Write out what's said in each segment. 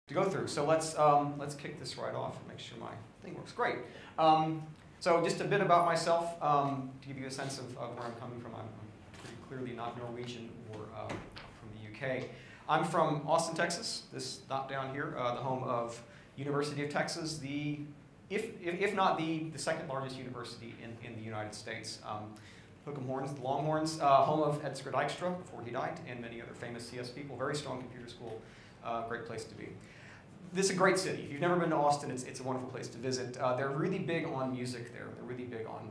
to go through. So let's kick this right off and make sure my thing works great. So just a bit about myself to give you a sense of where I'm coming from. I'm pretty clearly not Norwegian or from the UK. I'm from Austin, Texas. This dot down here, the home of University of Texas, if not the second largest university in the United States. Hook'em Horns, the Longhorns, home of Edgar Dijkstra before he died, and many other famous CS people. Very strong computer school, great place to be. This is a great city. If you've never been to Austin, it's a wonderful place to visit. They're really big on music there. They're really big on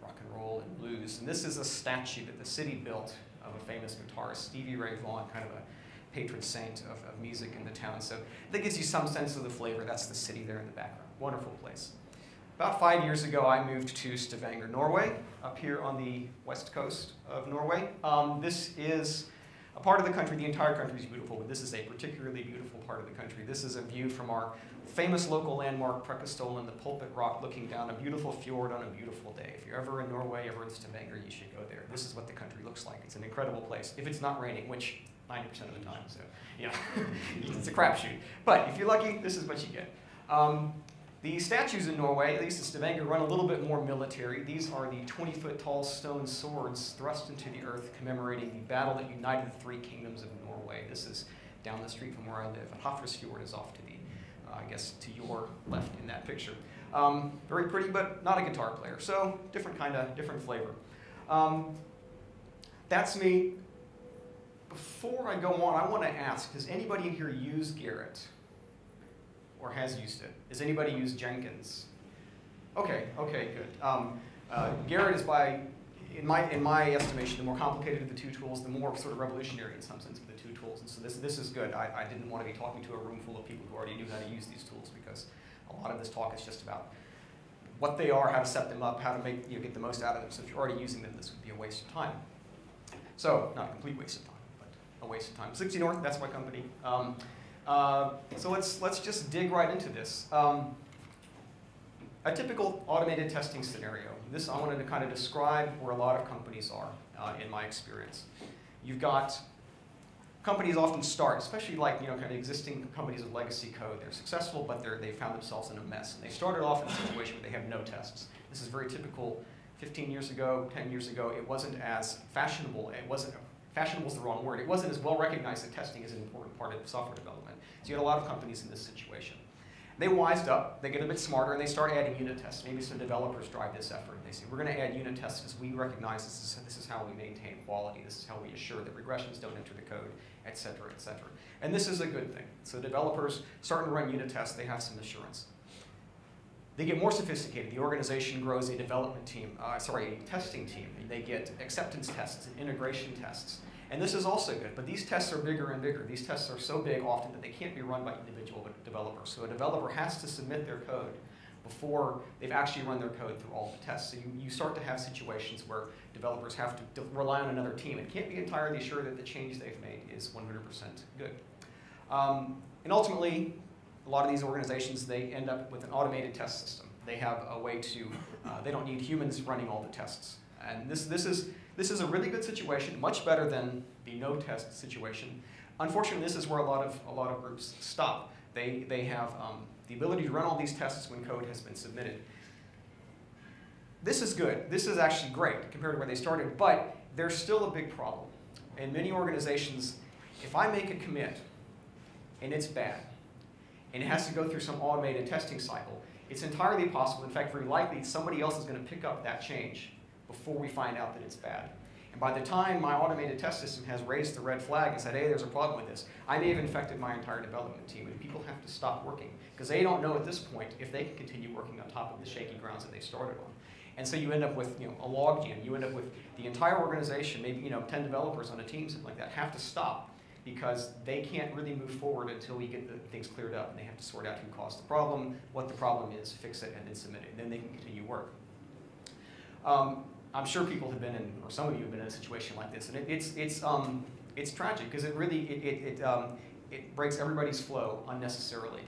rock and roll and blues. And this is a statue that the city built of a famous guitarist, Stevie Ray Vaughan, kind of a patron saint of music in the town. So that gives you some sense of the flavor. That's the city there in the background. Wonderful place. About 5 years ago, I moved to Stavanger, Norway, up here on the west coast of Norway. This is a part of the country. The entire country is beautiful, but this is a particularly beautiful part of the country. This is a view from our famous local landmark, Preikestolen, the Pulpit Rock, looking down a beautiful fjord on a beautiful day. If you're ever in Norway, ever in Stavanger, you should go there. This is what the country looks like. It's an incredible place. If it's not raining, which 90% of the time, so yeah, it's a crapshoot. But if you're lucky, this is what you get. The statues in Norway, at least in Stavanger, run a little bit more military. These are the 20-foot tall stone swords thrust into the earth commemorating the battle that united the three kingdoms of Norway. This is down the street from where I live. Hafrsfjord is off to the, I guess, to your left in that picture. Very pretty, but not a guitar player. So different flavor. That's me. Before I go on, I want to ask, does anybody in here use Gerrit? Or has used it? Has anybody used Jenkins? Okay, good. Gerrit is in my estimation, the more complicated of the two tools, the more sort of revolutionary in some sense of the two tools. And so this is good. I didn't want to be talking to a room full of people who already knew how to use these tools, because a lot of this talk is just about what they are, how to set them up, how to make get the most out of them. So if you're already using them, this would be a waste of time. So not a complete waste of time, but a waste of time. 60 North, that's my company. So let's just dig right into this. A typical automated testing scenario. This I wanted to kind of describe where a lot of companies are in my experience. You've got companies often start, especially like kind of existing companies with legacy code. They're successful, but they found themselves in a mess. And they started off in a situation where they have no tests. This is very typical. 15 years ago, 10 years ago, it wasn't as fashionable. Fashionable is the wrong word. It wasn't as well recognized that testing is an important part of software development. So you had a lot of companies in this situation. They wised up, they get a bit smarter, and they start adding unit tests. Maybe some developers drive this effort. They say, we're going to add unit tests because we recognize this is how we maintain quality. This is how we assure that regressions don't enter the code, et cetera, et cetera. And this is a good thing. So developers starting to run unit tests, they have some assurance. They get more sophisticated. The organization grows a development team, a testing team. They get acceptance tests and integration tests. And this is also good, but these tests are bigger and bigger. These tests are so big often that they can't be run by individual developers. So a developer has to submit their code before they've actually run their code through all the tests. So you start to have situations where developers have to rely on another team and can't be entirely sure that the change they've made is 100% good. And ultimately, a lot of these organizations, they end up with an automated test system. They have a way to, they don't need humans running all the tests. And this is a really good situation, much better than the no test situation. Unfortunately, this is where a lot of groups stop. They have the ability to run all these tests when code has been submitted. This is good. This is actually great compared to where they started, but there's still a big problem. In many organizations, if I make a commit and it's bad, and it has to go through some automated testing cycle, it's entirely possible, in fact very likely, somebody else is going to pick up that change before we find out that it's bad. And by the time my automated test system has raised the red flag and said, hey, there's a problem with this, I may have infected my entire development team, and people have to stop working, because they don't know at this point if they can continue working on top of the shaky grounds that they started on. And so you end up with a log jam. You end up with the entire organization, maybe 10 developers on a team, something like that, have to stop, because they can't really move forward until we get the things cleared up, and they have to sort out who caused the problem, what the problem is, fix it, and then submit it, and then they can continue work. I'm sure people have been in, or some of you have been in a situation like this, and it's tragic, because it really it breaks everybody's flow unnecessarily.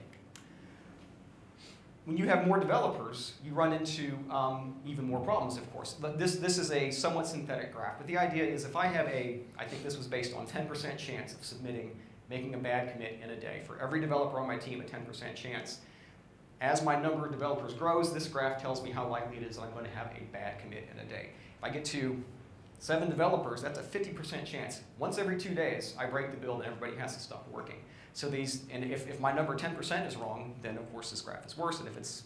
When you have more developers, you run into even more problems, of course. This is a somewhat synthetic graph, but the idea is if I have I think this was based on 10% chance of submitting making a bad commit in a day. For every developer on my team, a 10% chance. As my number of developers grows, this graph tells me how likely it is I'm going to have a bad commit in a day. If I get to 7 developers, that's a 50% chance. Once every 2 days, I break the build and everybody has to stop working. So and if my number 10% is wrong, then of course this graph is worse, and if it's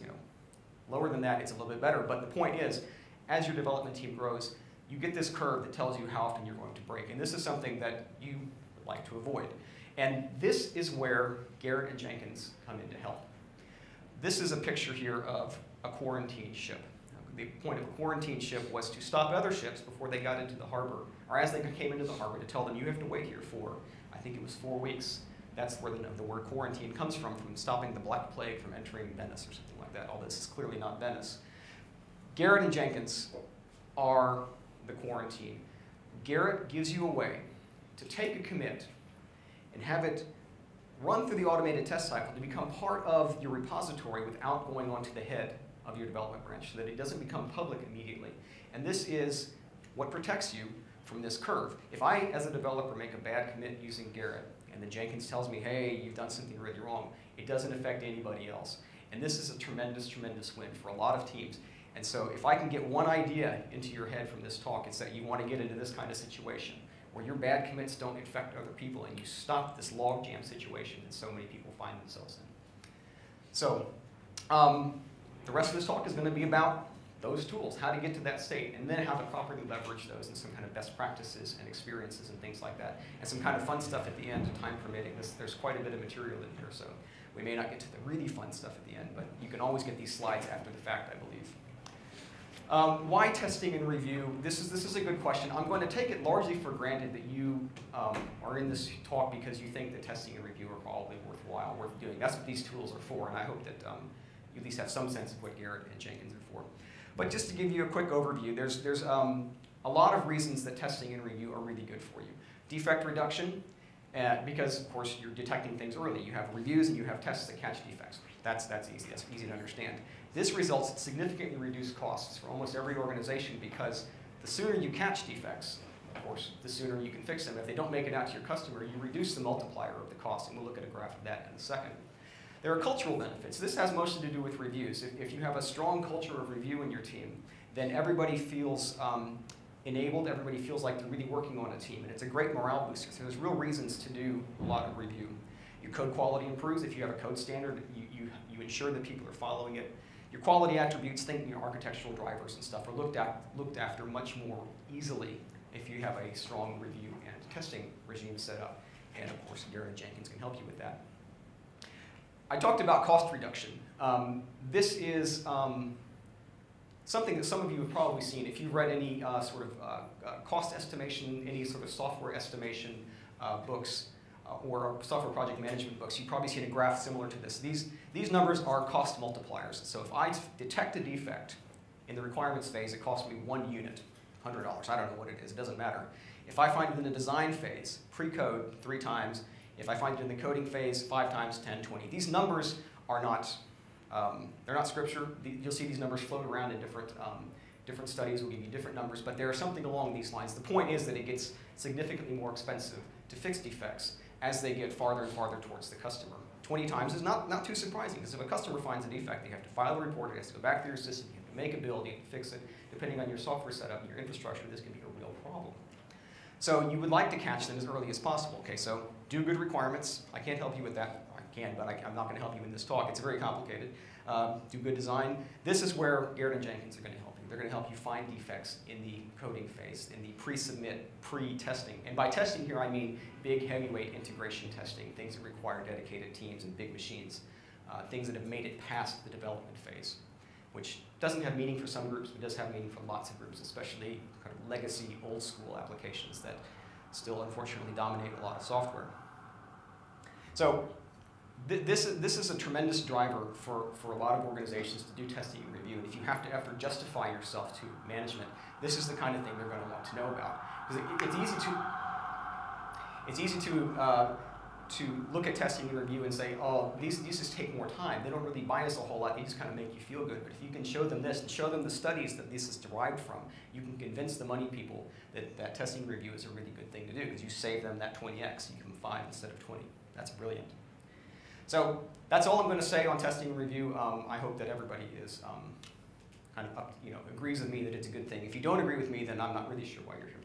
lower than that, it's a little bit better. But the point is, as your development team grows, you get this curve that tells you how often you're going to break. And this is something that you would like to avoid. And this is where Gerrit and Jenkins come in to help. This is a picture here of a quarantined ship. The point of a quarantined ship was to stop other ships before they got into the harbor, or as they came into the harbor, to tell them you have to wait here for, I think it was 4 weeks. That's where the word quarantine comes from stopping the Black Plague from entering Venice or something like that, although this is clearly not Venice. Gerrit and Jenkins are the quarantine. Gerrit gives you a way to take a commit and have it run through the automated test cycle to become part of your repository without going onto the head of your development branch, so that it doesn't become public immediately. And this is what protects you from this curve. If I, as a developer, make a bad commit using Gerrit, and then Jenkins tells me, hey, you've done something really wrong, it doesn't affect anybody else. And this is a tremendous, tremendous win for a lot of teams. And so if I can get one idea into your head from this talk, it's that you want to get into this kind of situation where your bad commits don't infect other people and you stop this logjam situation that so many people find themselves in. So the rest of this talk is going to be about those tools, how to get to that state, and then how to properly leverage those and some kind of best practices and experiences and things like that. And some kind of fun stuff at the end, time permitting. There's quite a bit of material in here, so we may not get to the really fun stuff at the end, but you can always get these slides after the fact, I believe. Why testing and review? This is a good question. I'm going to take it largely for granted that you are in this talk because you think that testing and review are probably worthwhile, worth doing. That's what these tools are for, and I hope that you at least have some sense of what Gerrit and Jenkins are for. But just to give you a quick overview, there's a lot of reasons that testing and review are really good for you. Defect reduction, because of course you're detecting things early. You have reviews and you have tests that catch defects. That's easy. That's easy to understand. This results in significantly reduced costs for almost every organization because the sooner you catch defects, of course, the sooner you can fix them. If they don't make it out to your customer, you reduce the multiplier of the cost, and we'll look at a graph of that in a second. There are cultural benefits. This has mostly to do with reviews. If you have a strong culture of review in your team, then everybody feels enabled, everybody feels like they're really working on a team, and it's a great morale booster. So there's real reasons to do a lot of review. Your code quality improves. If you have a code standard, you ensure that people are following it. Your quality attributes, think your architectural drivers and stuff, are looked after much more easily if you have a strong review and testing regime set up. And of course, Gerrit and Jenkins can help you with that. I talked about cost reduction. This is something that some of you have probably seen. If you've read any sort of cost estimation, any sort of software estimation books, or software project management books, you've probably seen a graph similar to this. These numbers are cost multipliers. So if I detect a defect in the requirements phase, it costs me 1 unit, $100. I don't know what it is. It doesn't matter. If I find it in the design phase, pre-code 3 times. If I find it in the coding phase, 5 times, 10, 20. These numbers are not, they're not scripture. You'll see these numbers float around in different studies will give you different numbers, but there is something along these lines. The point is that it gets significantly more expensive to fix defects as they get farther and farther towards the customer. 20 times is not too surprising, because if a customer finds a defect, they have to file a report, it has to go back through your system, you have to make a build, you have to fix it. Depending on your software setup and your infrastructure, this can be a real problem. So you would like to catch them as early as possible. Okay, so do good requirements. I can't help you with that. I can, but I'm not going to help you in this talk. It's very complicated. Do good design. This is where Gerrit and Jenkins are going to help you. They're going to help you find defects in the coding phase, in the pre-submit, pre-testing. And by testing here, I mean big, heavyweight integration testing, things that require dedicated teams and big machines, things that have made it past the development phase, which doesn't have meaning for some groups, but does have meaning for lots of groups, especially kind of legacy, old-school applications that still, unfortunately, dominate a lot of software. So this is a tremendous driver for a lot of organizations to do testing and review. And if you have to ever justify yourself to management, this is the kind of thing they're going to want to know about. Because it's easy to to look at testing and review and say, oh, these just take more time. They don't really bias a whole lot. They just kind of make you feel good. But if you can show them this and show them the studies that this is derived from, you can convince the money people that testing and review is a really good thing to do because you save them that 20x. You give them 5 instead of 20. That's brilliant. So that's all I'm going to say on testing and review. I hope that everybody is kind of agrees with me that it's a good thing. If you don't agree with me, then I'm not really sure why you're here.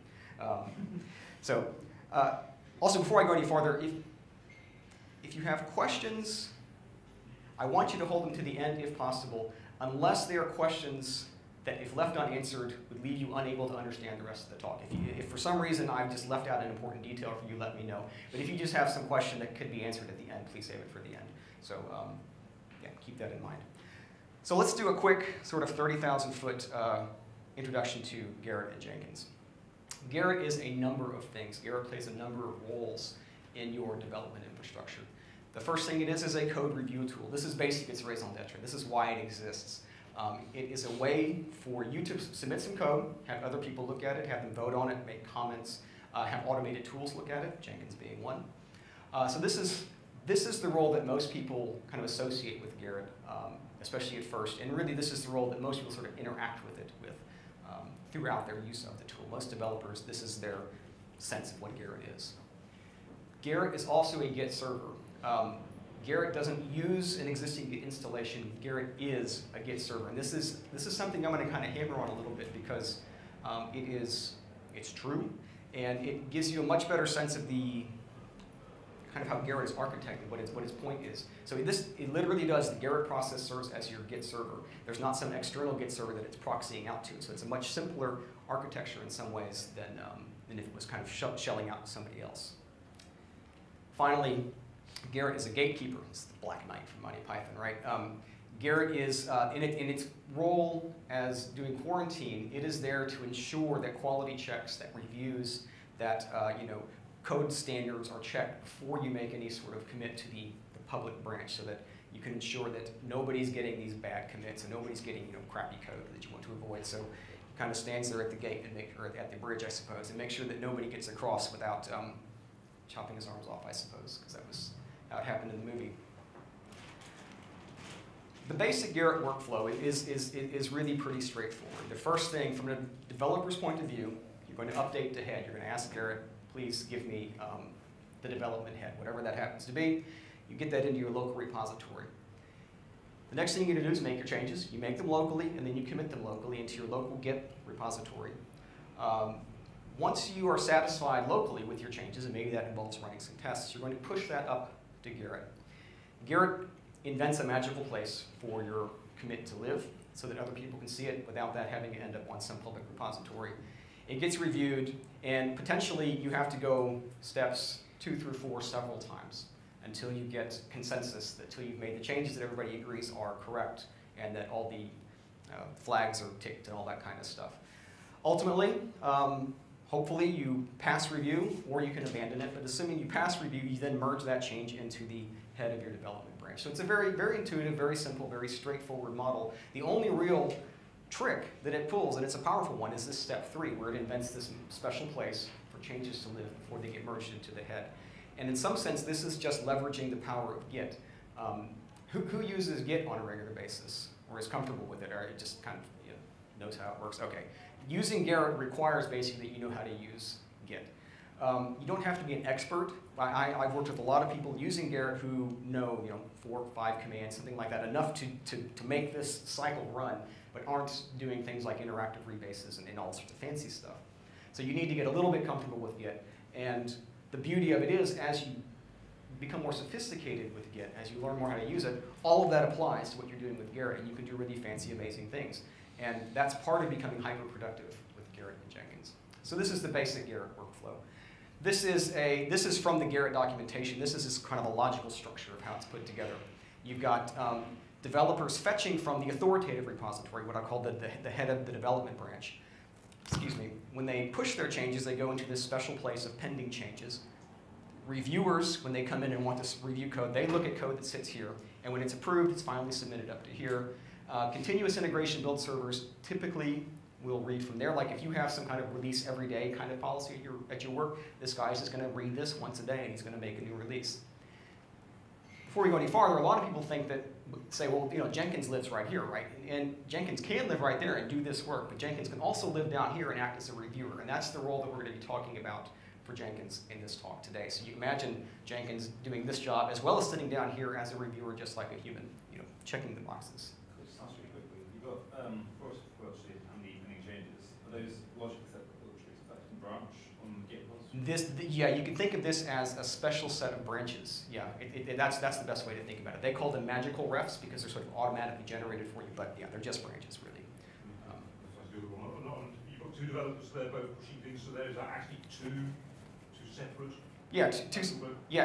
Also, before I go any farther, if you have questions, I want you to hold them to the end if possible, unless they are questions that, if left unanswered, would leave you unable to understand the rest of the talk. If for some reason I've just left out an important detail for you, let me know. But if you just have some question that could be answered at the end, please save it for the end. So yeah, keep that in mind. So let's do a quick sort of 30,000-foot introduction to Gerrit and Jenkins. Gerrit is a number of things. Gerrit plays a number of roles in your development infrastructure. The first thing it is a code review tool. This is basic, it's raison d'etre. This is why it exists. It is a way for you to submit some code, have other people look at it, have them vote on it, make comments, have automated tools look at it, Jenkins being one. So this is the role that most people kind of associate with Gerrit, especially at first. And really, this is the role that most people sort of interact with it throughout their use of the tool. Most developers, this is their sense of what Gerrit is. Gerrit is also a Git server. Gerrit doesn't use an existing Git installation. Gerrit is a Git server. And this is something I'm going to kind of hammer on a little bit because it's true, and it gives you a much better sense of the kind of how Gerrit is architected, what its point is. So it literally does, the Gerrit process serves as your Git server. There's not some external Git server that it's proxying out to. So it's a much simpler architecture in some ways than if it was kind of shelling out to somebody else. Finally, Gerrit is a gatekeeper. It's the Black Knight from Monty Python, right? Gerrit is, in its role as doing quarantine, it is there to ensure that quality checks, that reviews, that code standards are checked before you make any sort of commit to the public branch, so that you can ensure that nobody's getting these bad commits and nobody's getting crappy code that you want to avoid. So it kind of stands there at the gate and or at the bridge, I suppose, and make sure that nobody gets across without chopping his arms off, I suppose, because that was how it happened in the movie. The basic Gerrit workflow is really pretty straightforward. The first thing, from a developer's point of view, you're going to update the head. You're going to ask Gerrit, please give me the development head, whatever that happens to be. You get that into your local repository. The next thing you're going to do is make your changes. You make them locally, and then you commit them locally into your local Git repository. Once you are satisfied locally with your changes, and maybe that involves running some tests, you're going to push that up to Gerrit. Gerrit invents a magical place for your commit to live so that other people can see it without that having to end up on some public repository. It gets reviewed, and potentially you have to go steps 2 through 4 several times until you get consensus, until you've made the changes that everybody agrees are correct and that all the flags are ticked and all that kind of stuff. Ultimately, hopefully you pass review, or you can abandon it, but assuming you pass review, you then merge that change into the head of your development branch. So it's a very, very intuitive, very simple, very straightforward model. The only real trick that it pulls, and it's a powerful one, is this step 3, where it invents this special place for changes to live before they get merged into the head. And in some sense, this is just leveraging the power of Git. Who uses Git on a regular basis, or is comfortable with it, or it just kind of knows how it works? Okay. Using Gerrit requires basically that you know how to use Git. You don't have to be an expert. I've worked with a lot of people using Gerrit who know 4 or 5 commands, something like that, enough to make this cycle run, but aren't doing things like interactive rebases and all sorts of fancy stuff. So you need to get a little bit comfortable with Git. And the beauty of it is, as you become more sophisticated with Git, as you learn more how to use it, all of that applies to what you're doing with Gerrit, and you can do really fancy, amazing things. And that's part of becoming hyper-productive with Gerrit and Jenkins. So this is the basic Gerrit workflow. This is from the Gerrit documentation. This is kind of a logical structure of how it's put together. You've got developers fetching from the authoritative repository, what I call the head of the development branch. Excuse me. When they push their changes, they go into this special place of pending changes. Reviewers, when they come in and want to review code, they look at code that sits here, and when it's approved, it's finally submitted up to here. Continuous integration build servers typically will read from there. Like if you have some kind of release every day kind of policy at your work, this guy's just going to read this once a day, and he's going to make a new release. before we go any farther, a lot of people think that, say, well, you know, Jenkins lives right here, right? And Jenkins can live right there and do this work, but Jenkins can also live down here and act as a reviewer, and that's the role that we're going to be talking about for Jenkins in this talk today. So you can imagine Jenkins doing this job as well as sitting down here as a reviewer, just like a human, you know, checking the boxes. Just ask you quickly. You've got first worksheet and the pending changes. Are those logically separate worksheets that can branch on Git repository? Yeah, you can think of this as a special set of branches. Yeah, that's the best way to think about it. They call them magical refs because they're sort of automatically generated for you, but yeah, they're just branches, really. Sounds good. You've got two developers there, both pushing things, so there is actually two separate. Yeah,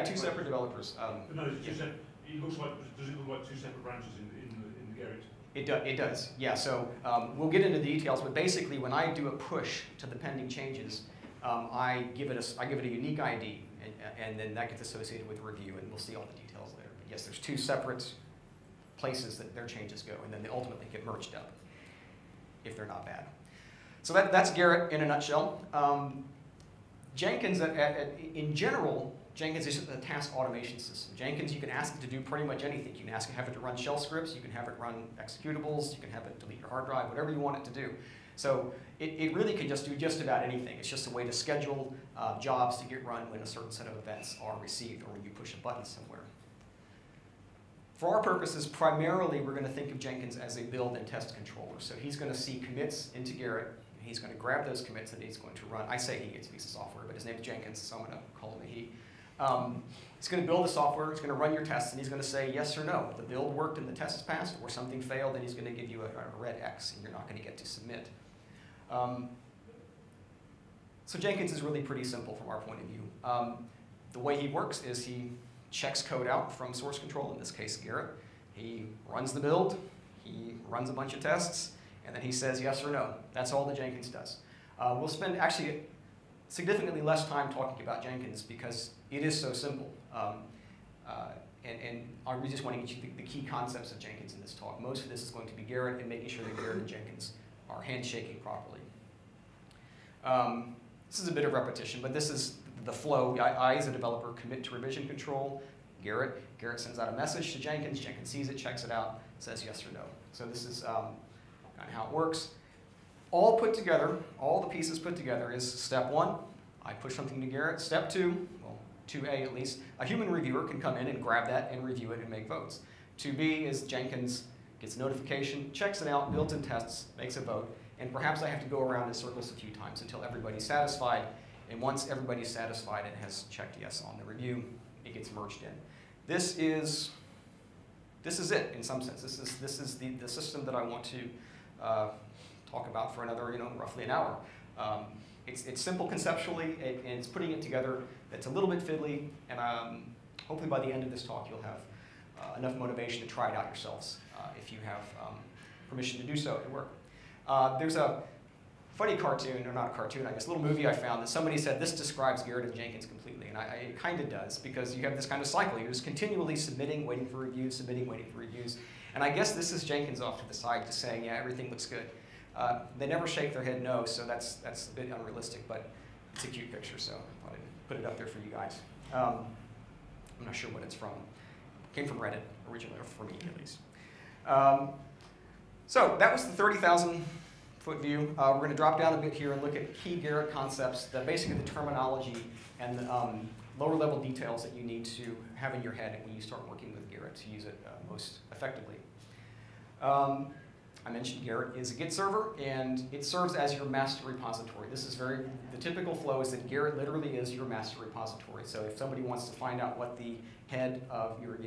two separate developers. No, it's two separate. It looks like. Does it look like two separate branches in the Gerrit? It does. Yeah. So we'll get into the details, but basically, when I do a push to the pending changes, I give it a unique ID, and then that gets associated with review, and we'll see all the details there. But yes, there's two separate places that their changes go, and then they ultimately get merged up if they're not bad. So that's Gerrit in a nutshell. Jenkins, in general, Jenkins is a task automation system. Jenkins, you can ask it to do pretty much anything. You can have it to run shell scripts, you can have it run executables, you can have it delete your hard drive, whatever you want it to do. So it really can just do just about anything. It's just a way to schedule jobs to get run when a certain set of events are received or when you push a button somewhere. For our purposes, primarily, we're going to think of Jenkins as a build and test controller. So he's going to see commits into Gerrit. He's going to grab those commits and he's going to run. I say he, it's a piece of software, but his name is Jenkins, so I'm going to call him a he. He's going to build the software, he's going to run your tests, and he's going to say yes or no. The build worked and the test passed, or something failed, and he's going to give you a red X, and you're not going to get to submit. So Jenkins is really pretty simple from our point of view. The way he works is he checks code out from source control, in this case Gerrit. He runs the build, he runs a bunch of tests, and then he says yes or no. That's all that Jenkins does. We'll spend actually significantly less time talking about Jenkins because it is so simple. And I just want to get you the key concepts of Jenkins in this talk. Most of this is going to be Gerrit and making sure that Gerrit and Jenkins are handshaking properly. This is a bit of repetition, but this is the flow. I, as a developer, commit to revision control. Gerrit sends out a message to Jenkins. Jenkins sees it, checks it out, says yes or no. So this is kind of how it works. All put together, all the pieces put together is step one, I push something to Gerrit. Step two, well, 2A at least, a human reviewer can come in and grab that and review it and make votes. 2B is Jenkins gets a notification, checks it out, builds and tests, makes a vote, and perhaps I have to go around in circles a few times until everybody's satisfied, and once everybody's satisfied and has checked yes on the review, it gets merged in. This is it in some sense. This is the system that I want to talk about for another, roughly an hour. It's simple conceptually, and it's putting it together. It's a little bit fiddly, and hopefully by the end of this talk you'll have enough motivation to try it out yourselves if you have permission to do so at work. There's a funny cartoon, or not a cartoon, I guess, a little movie I found that somebody said this describes Gerrit and Jenkins completely, and it kind of does, because you have this kind of cycle. You're just continually submitting, waiting for reviews, submitting, waiting for reviews. And I guess this is Jenkins off to the side just saying, yeah, everything looks good. They never shake their head no, so that's a bit unrealistic, but it's a cute picture, so I thought I'd put it up there for you guys. I'm not sure what it's from. It came from Reddit originally, or for me at least. So that was the 30,000-foot view. We're going to drop down a bit here and look at key Gerrit concepts, basically the terminology and the lower-level details that you need to have in your head when you start working with Gerrit to use it most effectively. I mentioned Gerrit is a Git server, and it serves as your master repository. This is the typical flow is that Gerrit literally is your master repository. So if somebody wants to find out what the head of your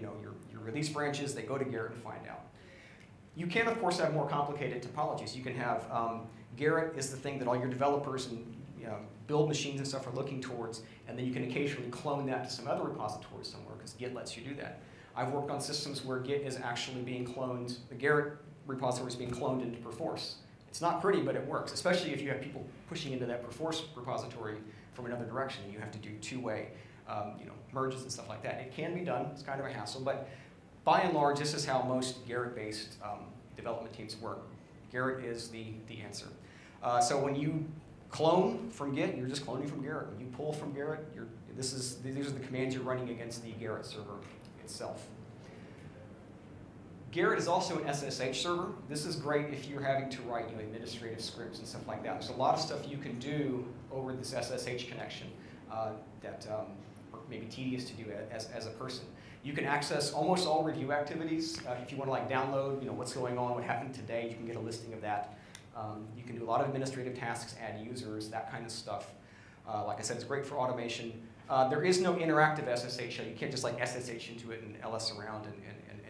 release branch is, they go to Gerrit and find out. You can, of course, have more complicated topologies. You can have Gerrit is the thing that all your developers and build machines and stuff are looking towards, and then you can occasionally clone that to some other repository somewhere, because Git lets you do that. I've worked on systems where Git is actually being cloned, the Gerrit repository is being cloned into Perforce. It's not pretty, but it works, especially if you have people pushing into that Perforce repository from another direction, and you have to do two-way merges and stuff like that. It can be done. It's kind of a hassle, but by and large, this is how most Gerrit-based development teams work. Gerrit is the answer. So when you clone from Git, you're just cloning from Gerrit. When you pull from Gerrit, these are the commands you're running against the Gerrit server itself. Gerrit is also an SSH server. This is great if you're having to write administrative scripts and stuff like that. There's a lot of stuff you can do over this SSH connection that may be tedious to do as a person. You can access almost all review activities. If you want to like download what's going on, what happened today, you can get a listing of that. You can do a lot of administrative tasks, add users, that kind of stuff. Like I said, it's great for automation. There is no interactive SSH, so you can't just like SSH into it and LS around and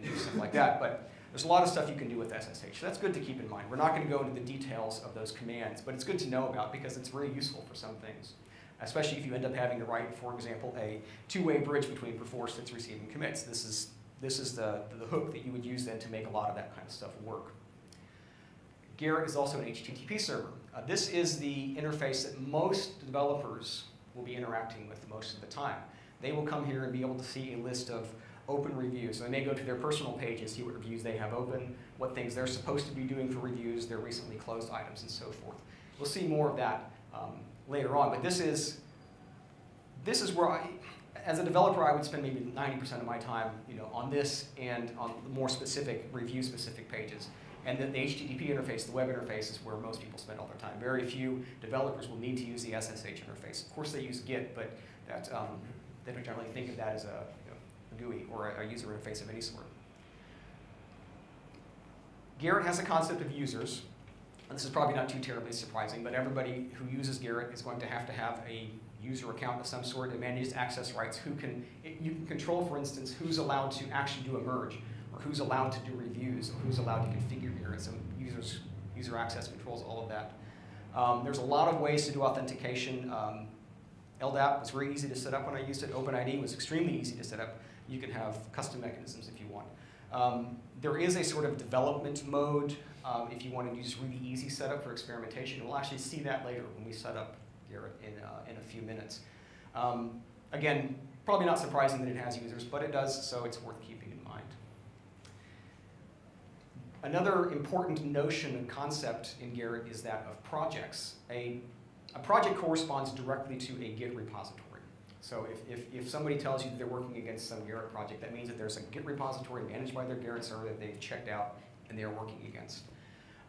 do stuff like that. But there's a lot of stuff you can do with SSH. So that's good to keep in mind. We're not going to go into the details of those commands, but it's good to know about because it's very useful for some things, especially if you end up having to write, for example, a two-way bridge between Perforce that's receiving commits. This is the hook that you would use then to make a lot of that kind of stuff work. Gerrit is also an HTTP server. This is the interface that most developers will be interacting with most of the time. They will come here and be able to see a list of open reviews. So they may go to their personal page and see what reviews they have open, what things they're supposed to be doing for reviews, their recently closed items, and so forth. We'll see more of that later on, but this is where as a developer, I would spend maybe 90% of my time on this and on the more specific, review-specific pages. And then the HTTP interface, the web interface, is where most people spend all their time. Very few developers will need to use the SSH interface. Of course, they use Git, but that, they don't generally think of that as a GUI or a user interface of any sort. Gerrit has a concept of users. And this is probably not too terribly surprising, but everybody who uses Gerrit is going to have a user account of some sort that manages access rights. You can control, for instance, who's allowed to actually do a merge, or who's allowed to do reviews, or who's allowed to configure Gerrit. So user access controls all of that. There's a lot of ways to do authentication. LDAP was very easy to set up when I used it. OpenID was extremely easy to set up. You can have custom mechanisms if you want. There is a sort of development mode if you want to use really easy setup for experimentation. We'll actually see that later when we set up Gerrit in a few minutes. Again, probably not surprising that it has users, but it does, so it's worth keeping in mind. Another important notion and concept in Gerrit is that of projects. A project corresponds directly to a Git repository. So if somebody tells you that they're working against some Gerrit project, that means that there's a Git repository managed by their Gerrit server that they've checked out and they're working against.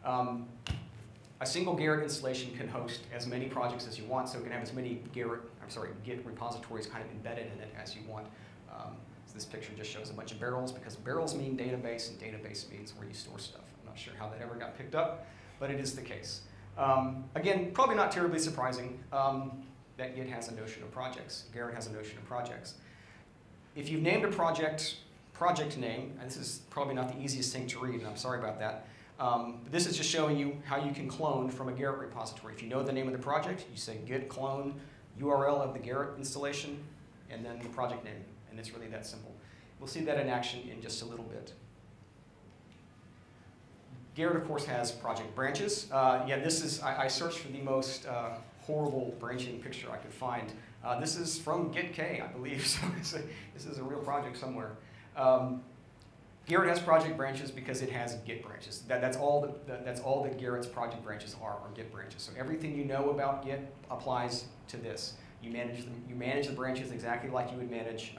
A single Gerrit installation can host as many projects as you want, so it can have as many Git repositories kind of embedded in it as you want. So this picture just shows a bunch of barrels because barrels mean database and database means where you store stuff. I'm not sure how that ever got picked up, but it is the case. Again, probably not terribly surprising that Git has a notion of projects. Gerrit has a notion of projects. If you've named a project name, and this is probably not the easiest thing to read, and I'm sorry about that, but this is just showing you how you can clone from a Gerrit repository. If you know the name of the project, you say git clone URL of the Gerrit installation, and then the project name, and it's really that simple. We'll see that in action in just a little bit. Gerrit, of course, has project branches. Yeah, this is, I searched for the most horrible branching picture I could find. This is from GitK, I believe, so this is a real project somewhere. Gerrit has project branches because it has Git branches. That's all that Gerrit's project branches are Git branches. So everything you know about Git applies to this. You manage the branches exactly like you would manage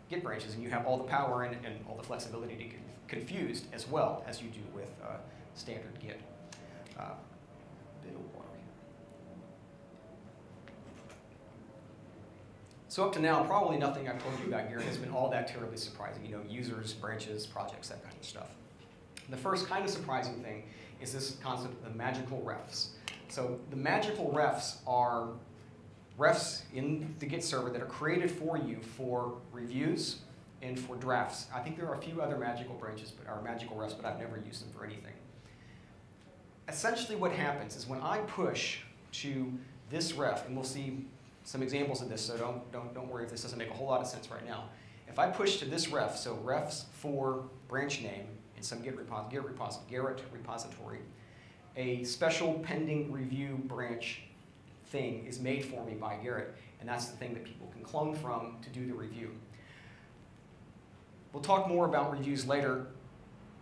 Git branches, and you have all the power and all the flexibility to get confused as well as you do with standard Git. Bit of water here. So up to now, probably nothing I've told you about Gerrit has been all that terribly surprising. Users, branches, projects, that kind of stuff. The first kind of surprising thing is this concept of the magical refs. So the magical refs are refs in the Git server that are created for you for reviews and for drafts. I think there are a few other magical branches, or magical refs, but I've never used them for anything. Essentially what happens is when I push to this ref, and we'll see some examples of this, so don't worry if this doesn't make a whole lot of sense right now. If I push to this ref, so refs for branch name in some Gerrit repository, a special pending review branch thing is made for me by Gerrit, and that's the thing that people can clone from to do the review. We'll talk more about reviews later.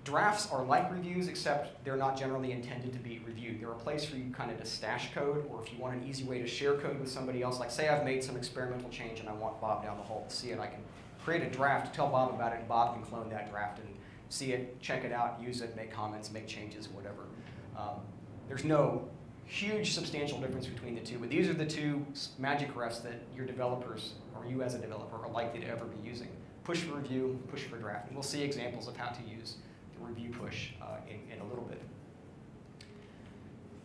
Drafts are like reviews, except they're not generally intended to be reviewed. They're a place for you kind of to stash code, or if you want an easy way to share code with somebody else, like say I've made some experimental change and I want Bob down the hall to see it, I can create a draft, tell Bob about it, and Bob can clone that draft and see it, check it out, use it, make comments, make changes, whatever. There's no huge substantial difference between the two, but these are the two magic refs that your developers, or you as a developer, are likely to ever be using. Push for review, push for draft. And we'll see examples of how to use the review push in a little bit.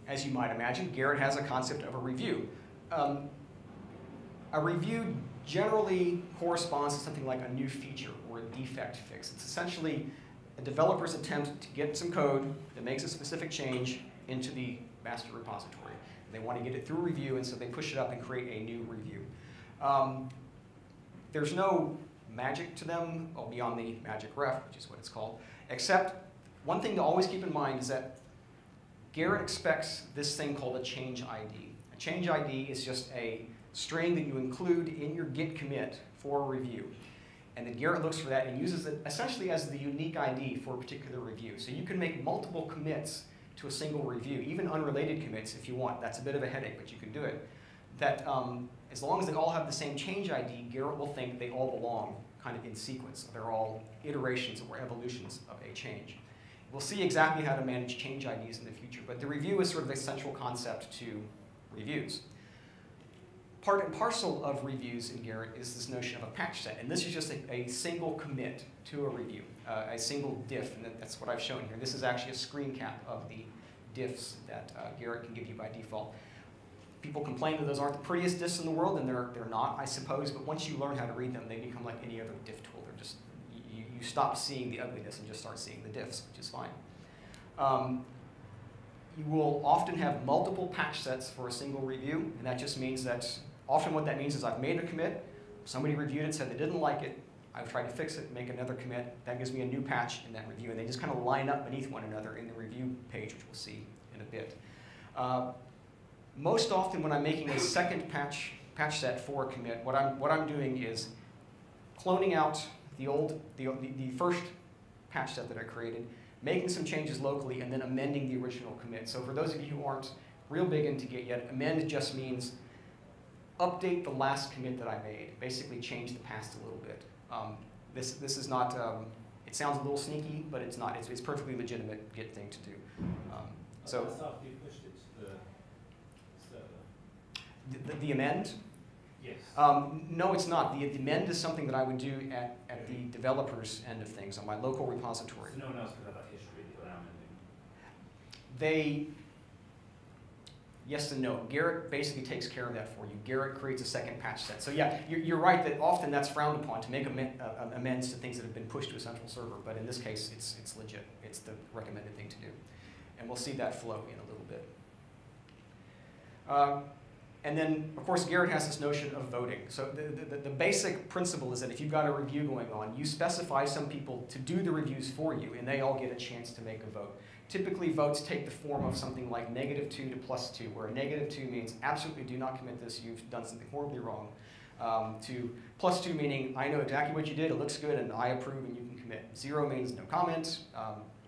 As you might imagine, Gerrit has a concept of a review. A review generally corresponds to something like a new feature or a defect fix. It's essentially a developer's attempt to get some code that makes a specific change into the master repository. They want to get it through review, and so they push it up and create a new review. There's no magic to them, beyond the magic ref, which is what it's called, except one thing to always keep in mind is that Gerrit expects this thing called a change ID. A change ID is just a string that you include in your Git commit for a review. And then Gerrit looks for that and uses it essentially as the unique ID for a particular review. So you can make multiple commits to a single review, even unrelated commits if you want. That's a bit of a headache, but you can do it. That as long as they all have the same change ID, Gerrit will think they all belong kind of in sequence. They're all iterations or evolutions of a change. We'll see exactly how to manage change IDs in the future, but the review is sort of the central concept to reviews. Part and parcel of reviews in Gerrit is this notion of a patch set, and this is just a single commit to a review, a single diff, and that's what I've shown here. This is actually a screen cap of the diffs that Gerrit can give you by default. People complain that those aren't the prettiest diffs in the world, and they're not, I suppose, but once you learn how to read them, they become like any other diff tool. They're just, you stop seeing the ugliness and just start seeing the diffs, which is fine. You will often have multiple patch sets for a single review, and that just means that often what that means is I've made a commit, somebody reviewed it, said they didn't like it, I've tried to fix it, make another commit, that gives me a new patch in that review, and they just kind of line up beneath one another in the review page, which we'll see in a bit. Most often when I'm making a second patch set for a commit, what I'm doing is cloning out the first patch set that I created, making some changes locally, and then amending the original commit. So for those of you who aren't real big into Git yet, amend just means update the last commit that I made, basically change the past a little bit. This is not, it sounds a little sneaky, but it's not. It's perfectly legitimate Git thing to do. So that's after you pushed it to the server? The amend? Yes. No, it's not. The amend is something that I would do at the developer's end of things on my local repository. So no one else could have that history without They, amending? yes and no. Gerrit basically takes care of that for you. Gerrit creates a second patch set. So yeah, you're right that often that's frowned upon to make amends to things that have been pushed to a central server, but in this case, it's legit. It's the recommended thing to do. And we'll see that flow in a little bit. And then, of course, Gerrit has this notion of voting. So the basic principle is that if you've got a review going on, you specify some people to do the reviews for you, and they all get a chance to make a vote. Typically, votes take the form of something like -2 to +2, where a -2 means absolutely do not commit this, you've done something horribly wrong, to +2 meaning I know exactly what you did, it looks good, and I approve, and you can commit. 0 means no comment.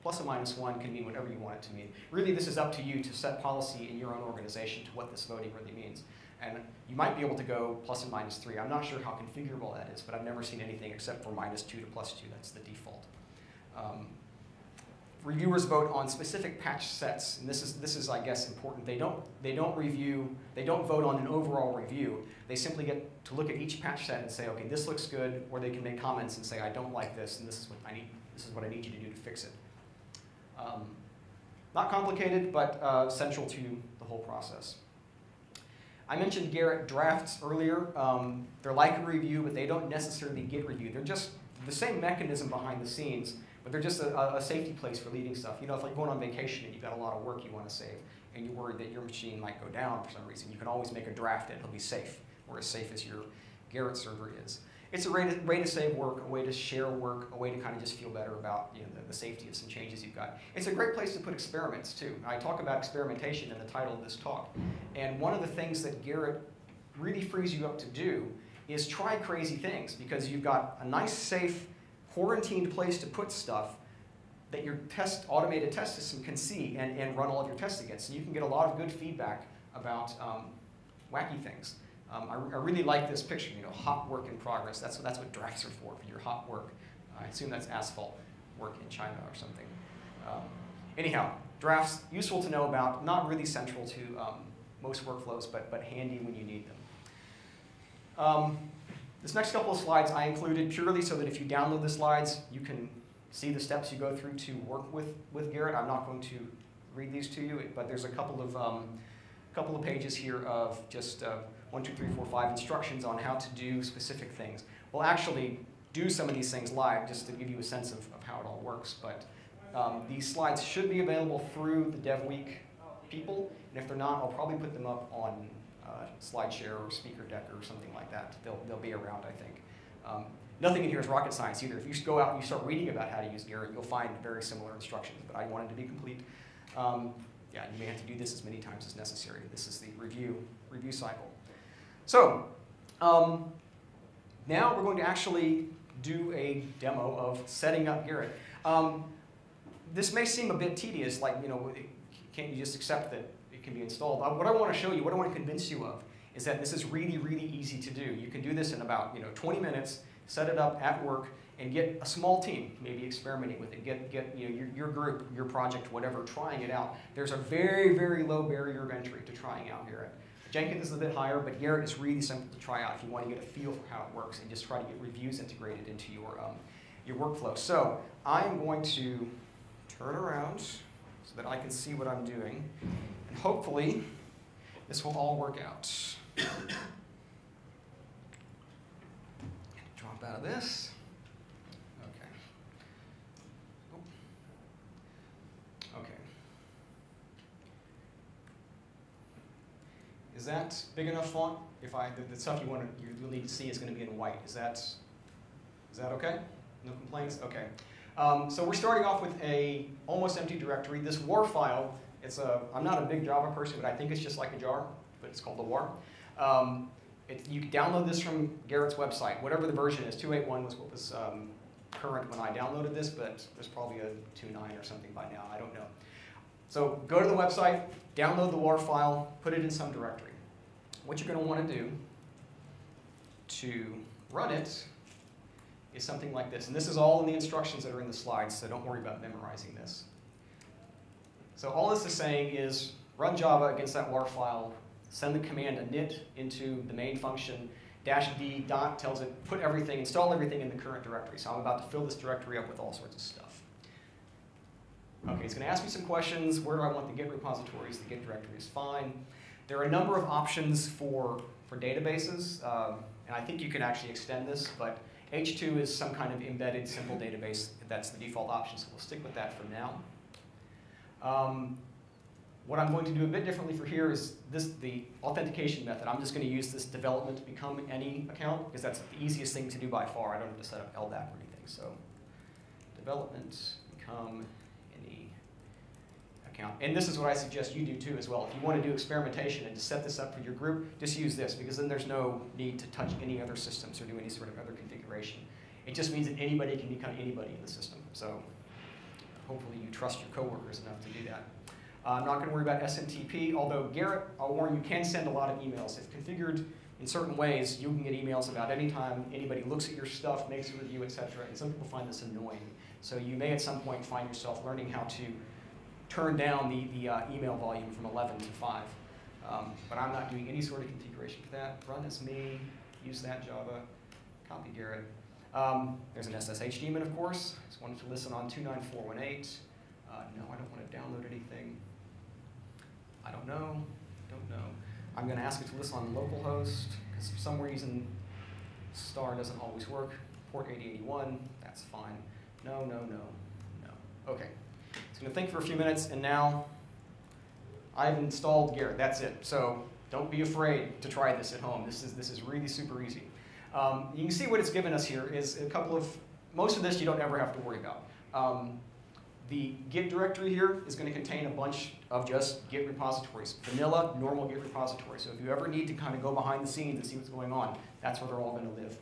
Plus or minus 1 can mean whatever you want it to mean. Really, this is up to you to set policy in your own organization to what this voting really means. And you might be able to go +3 and -3. I'm not sure how configurable that is, but I've never seen anything except for -2 to +2. That's the default. Reviewers vote on specific patch sets, and this is I guess important. They don't vote on an overall review. They simply get to look at each patch set and say, okay, this looks good, or they can make comments and say, I don't like this, and this is what I need you to do to fix it. Not complicated, but central to the whole process. I mentioned Gerrit drafts earlier. They're like a review, but they don't necessarily get reviewed. They're just the same mechanism behind the scenes, but they're just a safety place for leaving stuff. You know, if like going on vacation and you've got a lot of work you want to save, and you're worried that your machine might go down for some reason, you can always make a draft and it'll be safe, or as safe as your Gerrit server is. It's a way to save work, a way to share work, a way to kind of just feel better about the safety of some changes you've got. It's a great place to put experiments too. I talk about experimentation in the title of this talk. And one of the things that Gerrit really frees you up to do is try crazy things, because you've got a nice, safe, quarantined place to put stuff that your automated test system can see and run all of your tests against. And you can get a lot of good feedback about wacky things. I really like this picture, hot work in progress. That's what drafts are for your hot work. I assume that's asphalt. work in China or something. Anyhow, drafts, useful to know about, not really central to most workflows, but handy when you need them. This next couple of slides I included purely so that if you download the slides, you can see the steps you go through to work with Gerrit. I'm not going to read these to you, but there's a couple of pages here of just 1, 2, 3, 4, 5 instructions on how to do specific things. We'll actually do some of these things live just to give you a sense of how it all works, but these slides should be available through the DevWeek people, and if they're not, I'll probably put them up on SlideShare or Speaker Deck or something like that. They'll be around, I think. Nothing in here is rocket science either. If you go out and you start reading about how to use Gerrit, you'll find very similar instructions, but I wanted to be complete. Yeah, you may have to do this as many times as necessary. This is the review cycle. So now we're going to actually do a demo of setting up Gerrit. This may seem a bit tedious, like, can't you just accept that it can be installed? What I want to show you, what I want to convince you of, is that this is really, really easy to do. You can do this in about 20 minutes, set it up at work, and get a small team, maybe experimenting with it. Get your group, your project, whatever, trying it out. There's a very, very low barrier of entry to trying out Gerrit. Jenkins is a bit higher, but Gerrit is really simple to try out if you want to get a feel for how it works and just try to get reviews integrated into your workflow. So I'm going to turn around so that I can see what I'm doing, and hopefully this will all work out. Drop out of this. Okay. Oh. Okay. Is that big enough font? If the stuff you'll need to see is going to be in white. Is that okay? No complaints? Okay. So we're starting off with a almost empty directory. This war file, I'm not a big Java person, but I think it's just like a jar, but it's called a war. You can download this from Gerrit's website. Whatever the version is, 2.8.1 was what was current when I downloaded this, but there's probably a 2.9 or something by now. I don't know. So go to the website, download the war file, put it in some directory. What you're going to want to do to run it is something like this. And this is all in the instructions that are in the slides, so don't worry about memorizing this. So all this is saying is run Java against that war file, send the command init into the main function, -d dot tells it put everything, install everything in the current directory. So I'm about to fill this directory up with all sorts of stuff. Okay, it's going to ask me some questions. Where do I want the Git repositories? The Git directory is fine. There are a number of options for databases, and I think you can actually extend this, but H2 is some kind of embedded simple database. That's the default option, so we'll stick with that for now. What I'm going to do a bit differently for here is the authentication method. I'm just going to use this development to become any account, because that's the easiest thing to do by far. I don't have to set up LDAP or anything. So development become any account. And this is what I suggest you do too as well. If you want to do experimentation and to set this up for your group, just use this, because then there's no need to touch any other systems or do any sort of other configuration. It just means that anybody can become anybody in the system. So hopefully you trust your coworkers enough to do that. I'm not going to worry about SMTP, although Gerrit, I'll warn you, can send a lot of emails. If configured in certain ways, you can get emails about any time anybody looks at your stuff, makes a review, etc. And some people find this annoying. So you may at some point find yourself learning how to turn down the email volume from 11 to 5. But I'm not doing any sort of configuration for that. Run as me, use that Java, copy Gerrit. There's an SSH daemon, of course. Just wanted to listen on 29418. No, I don't want to download anything. I don't know. I'm going to ask it to listen on localhost, because for some reason star doesn't always work. Port 8081, that's fine. No. Okay. It's going to think for a few minutes, and now I've installed Gerrit. That's it. So don't be afraid to try this at home. This is really super easy. You can see what it's given us here is a couple of, most of this you don't ever have to worry about. The Git directory here is going to contain a bunch of just Git repositories. Vanilla, normal Git repository. So if you ever need to kind of go behind the scenes and see what's going on, that's where they're all going to live.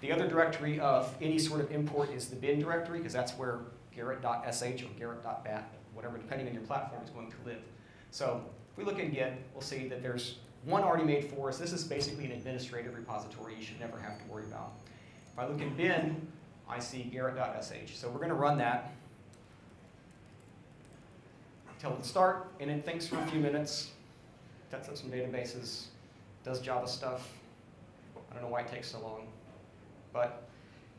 The other directory of any sort of import is the bin directory, because that's where Gerrit.sh or Gerrit.bat, whatever, depending on your platform, is going to live. So if we look at Git, we'll see that there's one already made for us. This is basically an administrative repository you should never have to worry about. If I look in bin, I see Gerrit.sh. So we're going to run that. Tell it to start, and it thinks for a few minutes, sets up some databases, does Java stuff. I don't know why it takes so long, but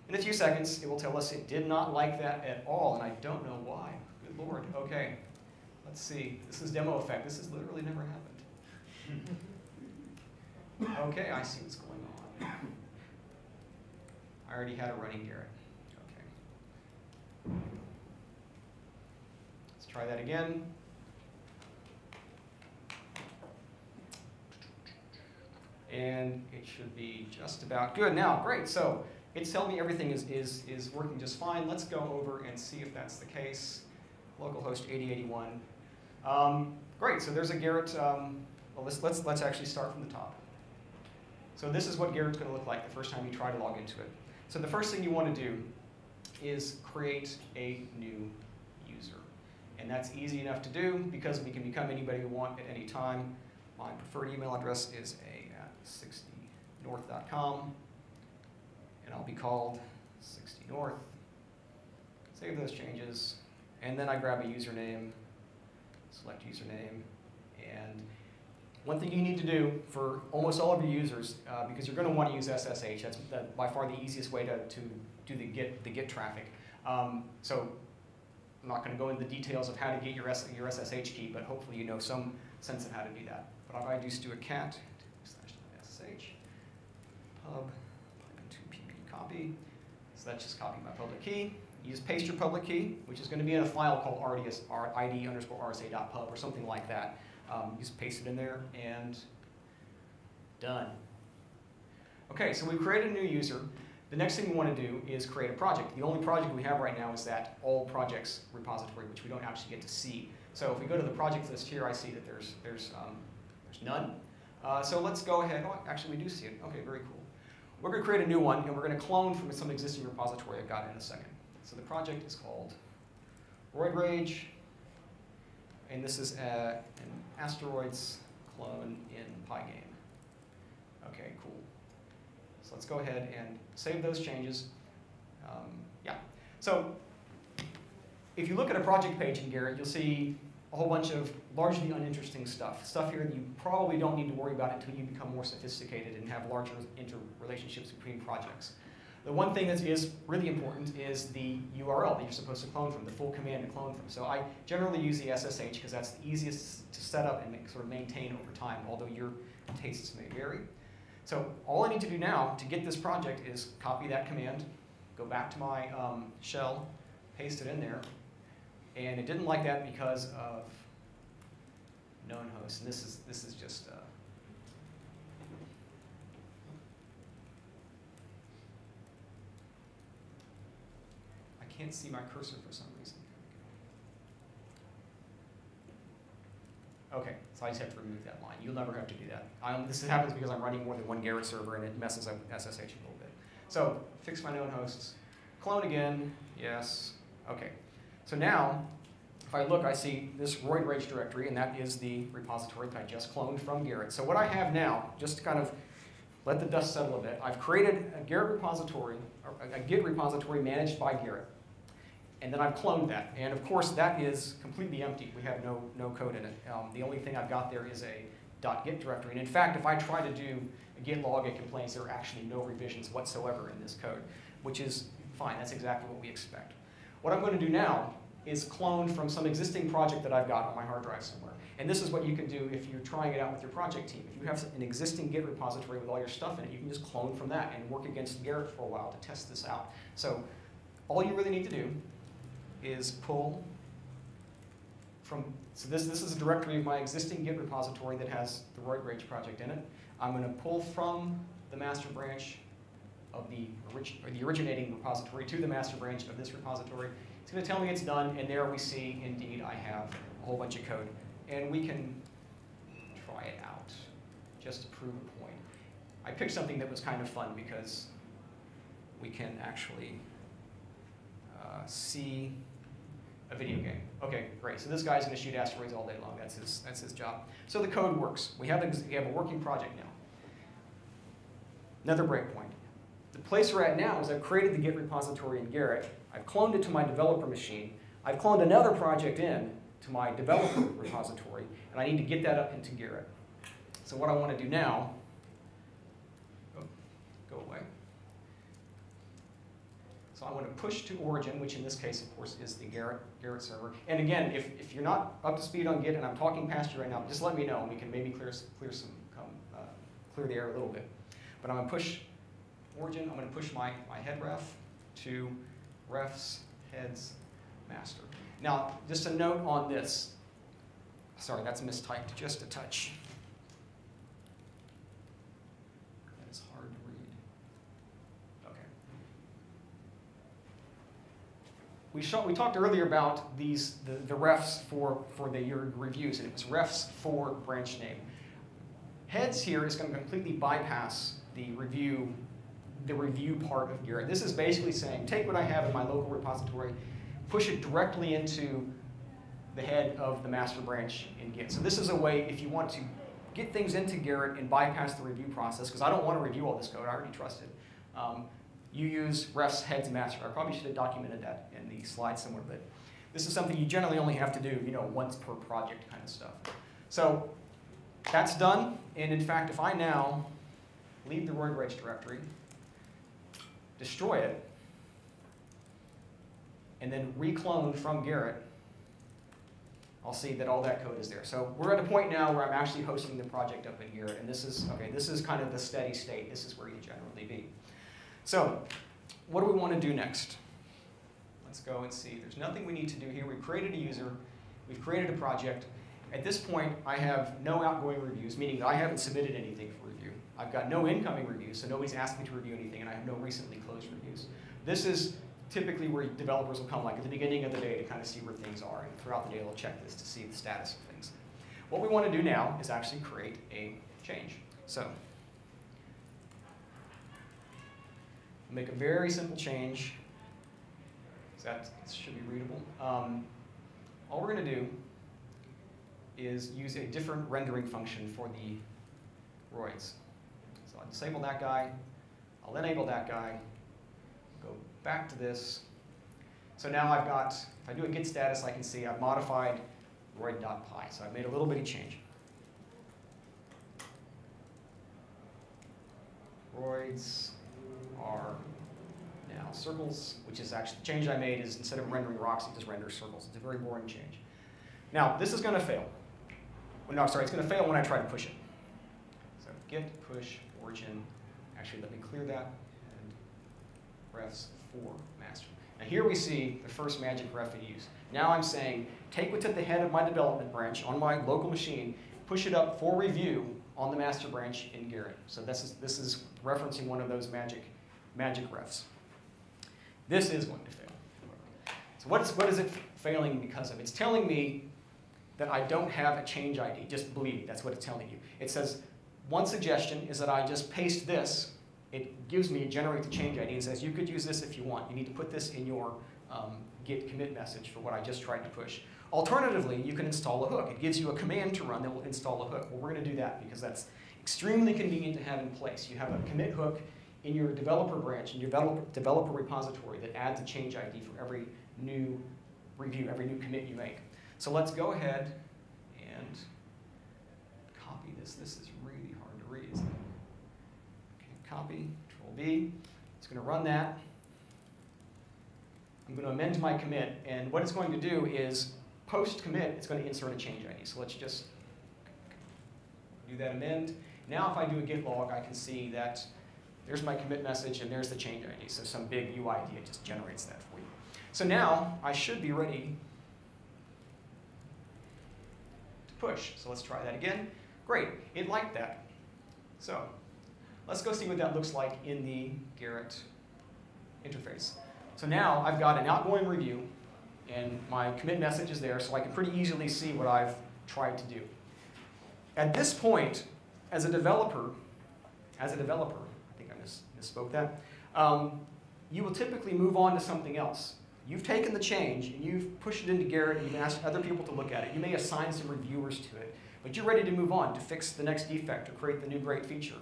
in a few seconds, it will tell us it did not like that at all, and I don't know why. Good Lord. Okay, let's see. This is demo effect. This has literally never happened. Okay, I see what's going on. I already had a running Gerrit. Okay. Let's try that again. And it should be just about good. Now, great. So it's telling me everything is working just fine. Let's go over and see if that's the case. Localhost 8081. Great. So there's a Gerrit. Well, let's actually start from the top. So this is what Gerrit's going to look like the first time you try to log into it. So the first thing you want to do is create a new user. And that's easy enough to do because we can become anybody we want at any time. My preferred email address is a@60north.com. And I'll be called 60north. Save those changes. And then I grab a username, select username. And one thing you need to do for almost all of your users, because you're going to want to use SSH, that's by far the easiest way to do the get traffic. So I'm not going to go into the details of how to get your SSH key, but hopefully you know some sense of how to do that. But if I just do a cat /ssh pub -2pp copy, so that's just copy my public key. You just paste your public key, which is going to be in a file called id_rsa.pub or something like that. You just paste it in there and done. Okay, so we've created a new user. The next thing we want to do is create a project. The only project we have right now is that all projects repository, which we don't actually get to see. So if we go to the project list here, I see that there's none. So let's go ahead. Oh, actually, we do see it. Okay, very cool. We're going to create a new one, and we're going to clone from some existing repository. I've got it in a second. So the project is called Roid Rage, and this is an asteroids clone in Pygame. Okay, cool. So let's go ahead and save those changes. Yeah. So if you look at a project page in Gerrit, you'll see a whole bunch of largely uninteresting stuff here that you probably don't need to worry about until you become more sophisticated and have larger interrelationships between projects. The one thing that is really important is the URL that you're supposed to clone from, the full command to clone from. So I generally use the SSH because that's the easiest to set up and sort of maintain over time, although your tastes may vary. So all I need to do now to get this project is copy that command, go back to my shell, paste it in there, and it didn't like that because of known host. And this is just I can't see my cursor for some reason. Okay, so I just have to remove that line. You'll never have to do that. This happens because I'm running more than one Gerrit server and it messes up SSH a little bit. So fix my known hosts, clone again, yes, okay. So now, if I look, I see this Roid Rage directory, and that is the repository that I just cloned from Gerrit. So what I have now, just to kind of let the dust settle a bit, I've created a Gerrit repository, or a Git repository managed by Gerrit. And then I've cloned that. And of course, that is completely empty. We have no code in it. The only thing I've got there is a .git directory. And in fact, if I try to do a git log, it complains there are actually no revisions whatsoever in this code, which is fine. That's exactly what we expect. What I'm going to do now is clone from some existing project that I've got on my hard drive somewhere. And this is what you can do if you're trying it out with your project team. If you have an existing Git repository with all your stuff in it, you can just clone from that and work against Gerrit for a while to test this out. So all you really need to do is pull from, so this is a directory of my existing Git repository that has the Roid Rage project in it. I'm going to pull from the master branch of the originating repository to the master branch of this repository. It's going to tell me it's done, and there we see, indeed, I have a whole bunch of code. And we can try it out, just to prove a point. I picked something that was kind of fun, because we can actually see a video game. Okay, great. So this guy's going to shoot asteroids all day long. That's his job. So the code works. We have a working project now. Another breakpoint. the place we're at now is I've created the Git repository in Gerrit. I've cloned it to my developer machine. I've cloned another project in to my developer repository, and I need to get that up into Gerrit. So what I want to do now, go away. So I want to push to origin, which in this case, of course, is the Gerrit server. And again, if you're not up to speed on Git and I'm talking past you right now, just let me know and we can maybe clear the air a little bit. But I'm going to push origin. I'm going to push my head ref to refs heads master. Now, just a note on this. Sorry, that's mistyped just a touch. That is hard to read. Okay. We talked earlier about the refs for your reviews, and it was refs for branch name. Heads here is going to completely bypass the review part of Gerrit. This is basically saying, take what I have in my local repository, push it directly into the head of the master branch in Git. So this is a way, if you want to get things into Gerrit and bypass the review process, because I don't want to review all this code, I already trust it, you use refs, heads, master. I probably should have documented that in the slide somewhere, but this is something you generally only have to do, once per project kind of stuff. So that's done, and in fact, if I now leave the Meerovich directory, destroy it, and then reclone from Gerrit, I'll see that all that code is there. So we're at a point now where I'm actually hosting the project up in Gerrit, and this is kind of the steady state. This is where you generally be. So what do we want to do next? Let's go and see. There's nothing we need to do here. We've created a user. We've created a project. At this point, I have no outgoing reviews, meaning that I haven't submitted anything for review. I've got no incoming reviews, so nobody's asked me to review anything, and I have no recently closed reviews. This is typically where developers will come, like at the beginning of the day, to kind of see where things are, and throughout the day they'll check this to see the status of things. What we want to do now is actually create a change. So make a very simple change. That should be readable. All we're going to do is use a different rendering function for the roids. So I'll disable that guy. I'll enable that guy. Go back to this. So now I've got, if I do a git status, I can see I've modified roid.py. So I've made a little bitty change. Roids are now circles, which is actually the change I made is instead of rendering rocks, it just renders circles. It's a very boring change. Now, this is going to fail. Well, no, sorry, it's going to fail when I try to push it. So git push origin. Actually, let me clear that. And refs for master. Now here we see the first magic ref in use. Now I'm saying, take what's at the head of my development branch on my local machine, push it up for review on the master branch in Gerrit. So this is referencing one of those magic refs. This is going to fail. So what is it failing because of? It's telling me that I don't have a change ID. Just believe me, that's what it's telling you. It says, one suggestion is that I just paste this. It generates a change ID and says, you could use this if you want. You need to put this in your git commit message for what I just tried to push. Alternatively, you can install a hook. It gives you a command to run that will install a hook. Well, we're going to do that because that's extremely convenient to have in place. You have a commit hook in your developer branch, in your developer repository that adds a change ID for every new review, every new commit you make. So let's go ahead and copy this. This is really hard to read, isn't it? Okay, copy, Control B. It's going to run that. I'm going to amend my commit, and what it's going to do is post-commit, it's going to insert a change ID. So let's just do that amend. Now if I do a git log, I can see that there's my commit message and there's the change ID. So some big UID, it just generates that for you. So now I should be ready to push. So let's try that again. Great, it liked that. So let's go see what that looks like in the Gerrit interface. So now I've got an outgoing review and my commit message is there, so I can pretty easily see what I've tried to do. At this point, as a developer, I think I misspoke that, you will typically move on to something else. You've taken the change and you've pushed it into Gerrit and you've asked other people to look at it. You may assign some reviewers to it, but you're ready to move on to fix the next defect or create the new great feature,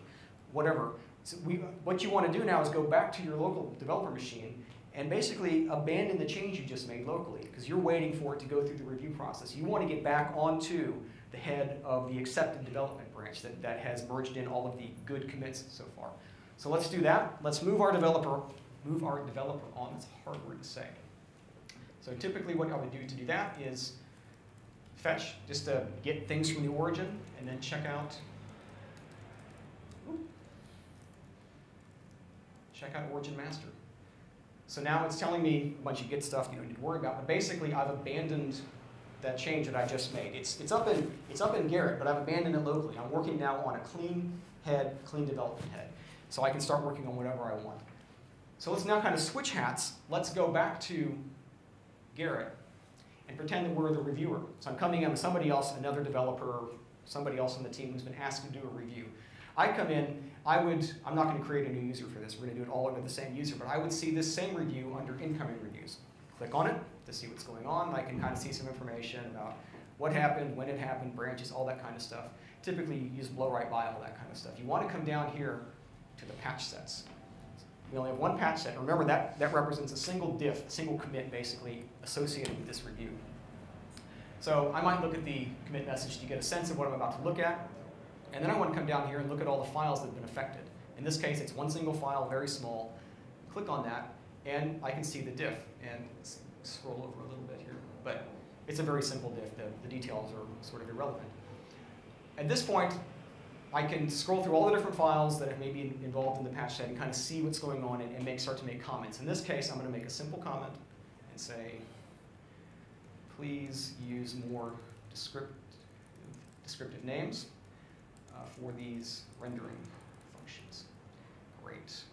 whatever. So what you want to do now is go back to your local developer machine and basically abandon the change you just made locally, because you're waiting for it to go through the review process. You want to get back onto the head of the accepted development branch that has merged in all of the good commits so far. So let's do that. Let's move our developer on. That's a hard word to say. So typically what I would do to do that is fetch, just to get things from the origin, and then check out origin master. So now it's telling me a bunch of Git stuff you don't need to worry about, but basically I've abandoned that change that I just made. It's up in Gerrit, but I've abandoned it locally. I'm working now on a clean head, clean development head. So I can start working on whatever I want. So let's now kind of switch hats. Let's go back to Gerrit and pretend that we're the reviewer. So I'm coming in with somebody else, another developer, somebody else on the team who's been asked to do a review. I come in, I'm not going to create a new user for this. We're going to do it all under the same user, but I would see this same review under incoming reviews. Click on it to see what's going on. I can kind of see some information about what happened, when it happened, branches, all that kind of stuff. Typically, you use blow right by, all that kind of stuff. You want to come down here to the patch sets. We only have one patch set. Remember, that represents a single diff, a single commit, basically, associated with this review. So I might look at the commit message to get a sense of what I'm about to look at. And then I want to come down here and look at all the files that have been affected. In this case, it's one single file, very small. Click on that, and I can see the diff. And scroll over a little bit here. But it's a very simple diff. The details are sort of irrelevant. At this point, I can scroll through all the different files that may be involved in the patch set and kind of see what's going on and start to make comments. In this case, I'm going to make a simple comment and say, please use more descriptive names for these rendering functions. Great.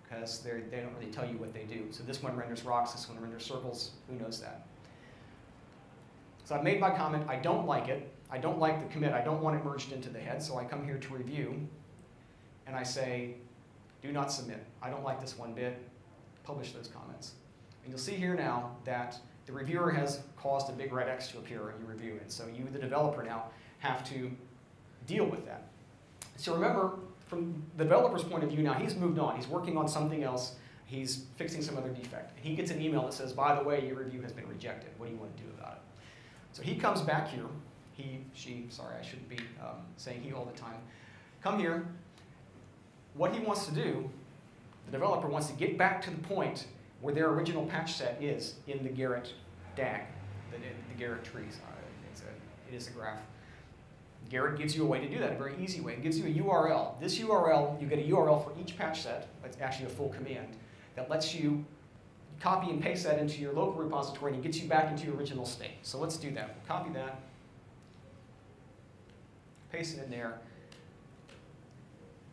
Because they don't really tell you what they do. So this one renders rocks, this one renders circles. Who knows that? So I've made my comment. I don't like it. I don't like the commit. I don't want it merged into the head. So I come here to review, and I say, do not submit. I don't like this one bit. Publish those comments. And you'll see here now that the reviewer has caused a big red X to appear in your review. And so you, the developer, now have to deal with that. So remember, from the developer's point of view now, he's moved on. He's working on something else. He's fixing some other defect. And he gets an email that says, by the way, your review has been rejected. What do you want to do about it? So he comes back here. He, she, sorry, I shouldn't be saying he all the time. Come here. What he wants to do, the developer wants to get back to the point where their original patch set is in the Gerrit DAG, the Gerrit trees. It is a graph. Gerrit gives you a way to do that, a very easy way. It gives you a URL. This URL, you get a URL for each patch set. It's actually a full command that lets you copy and paste that into your local repository and it gets you back into your original state. So let's do that. We'll copy that, paste it in there.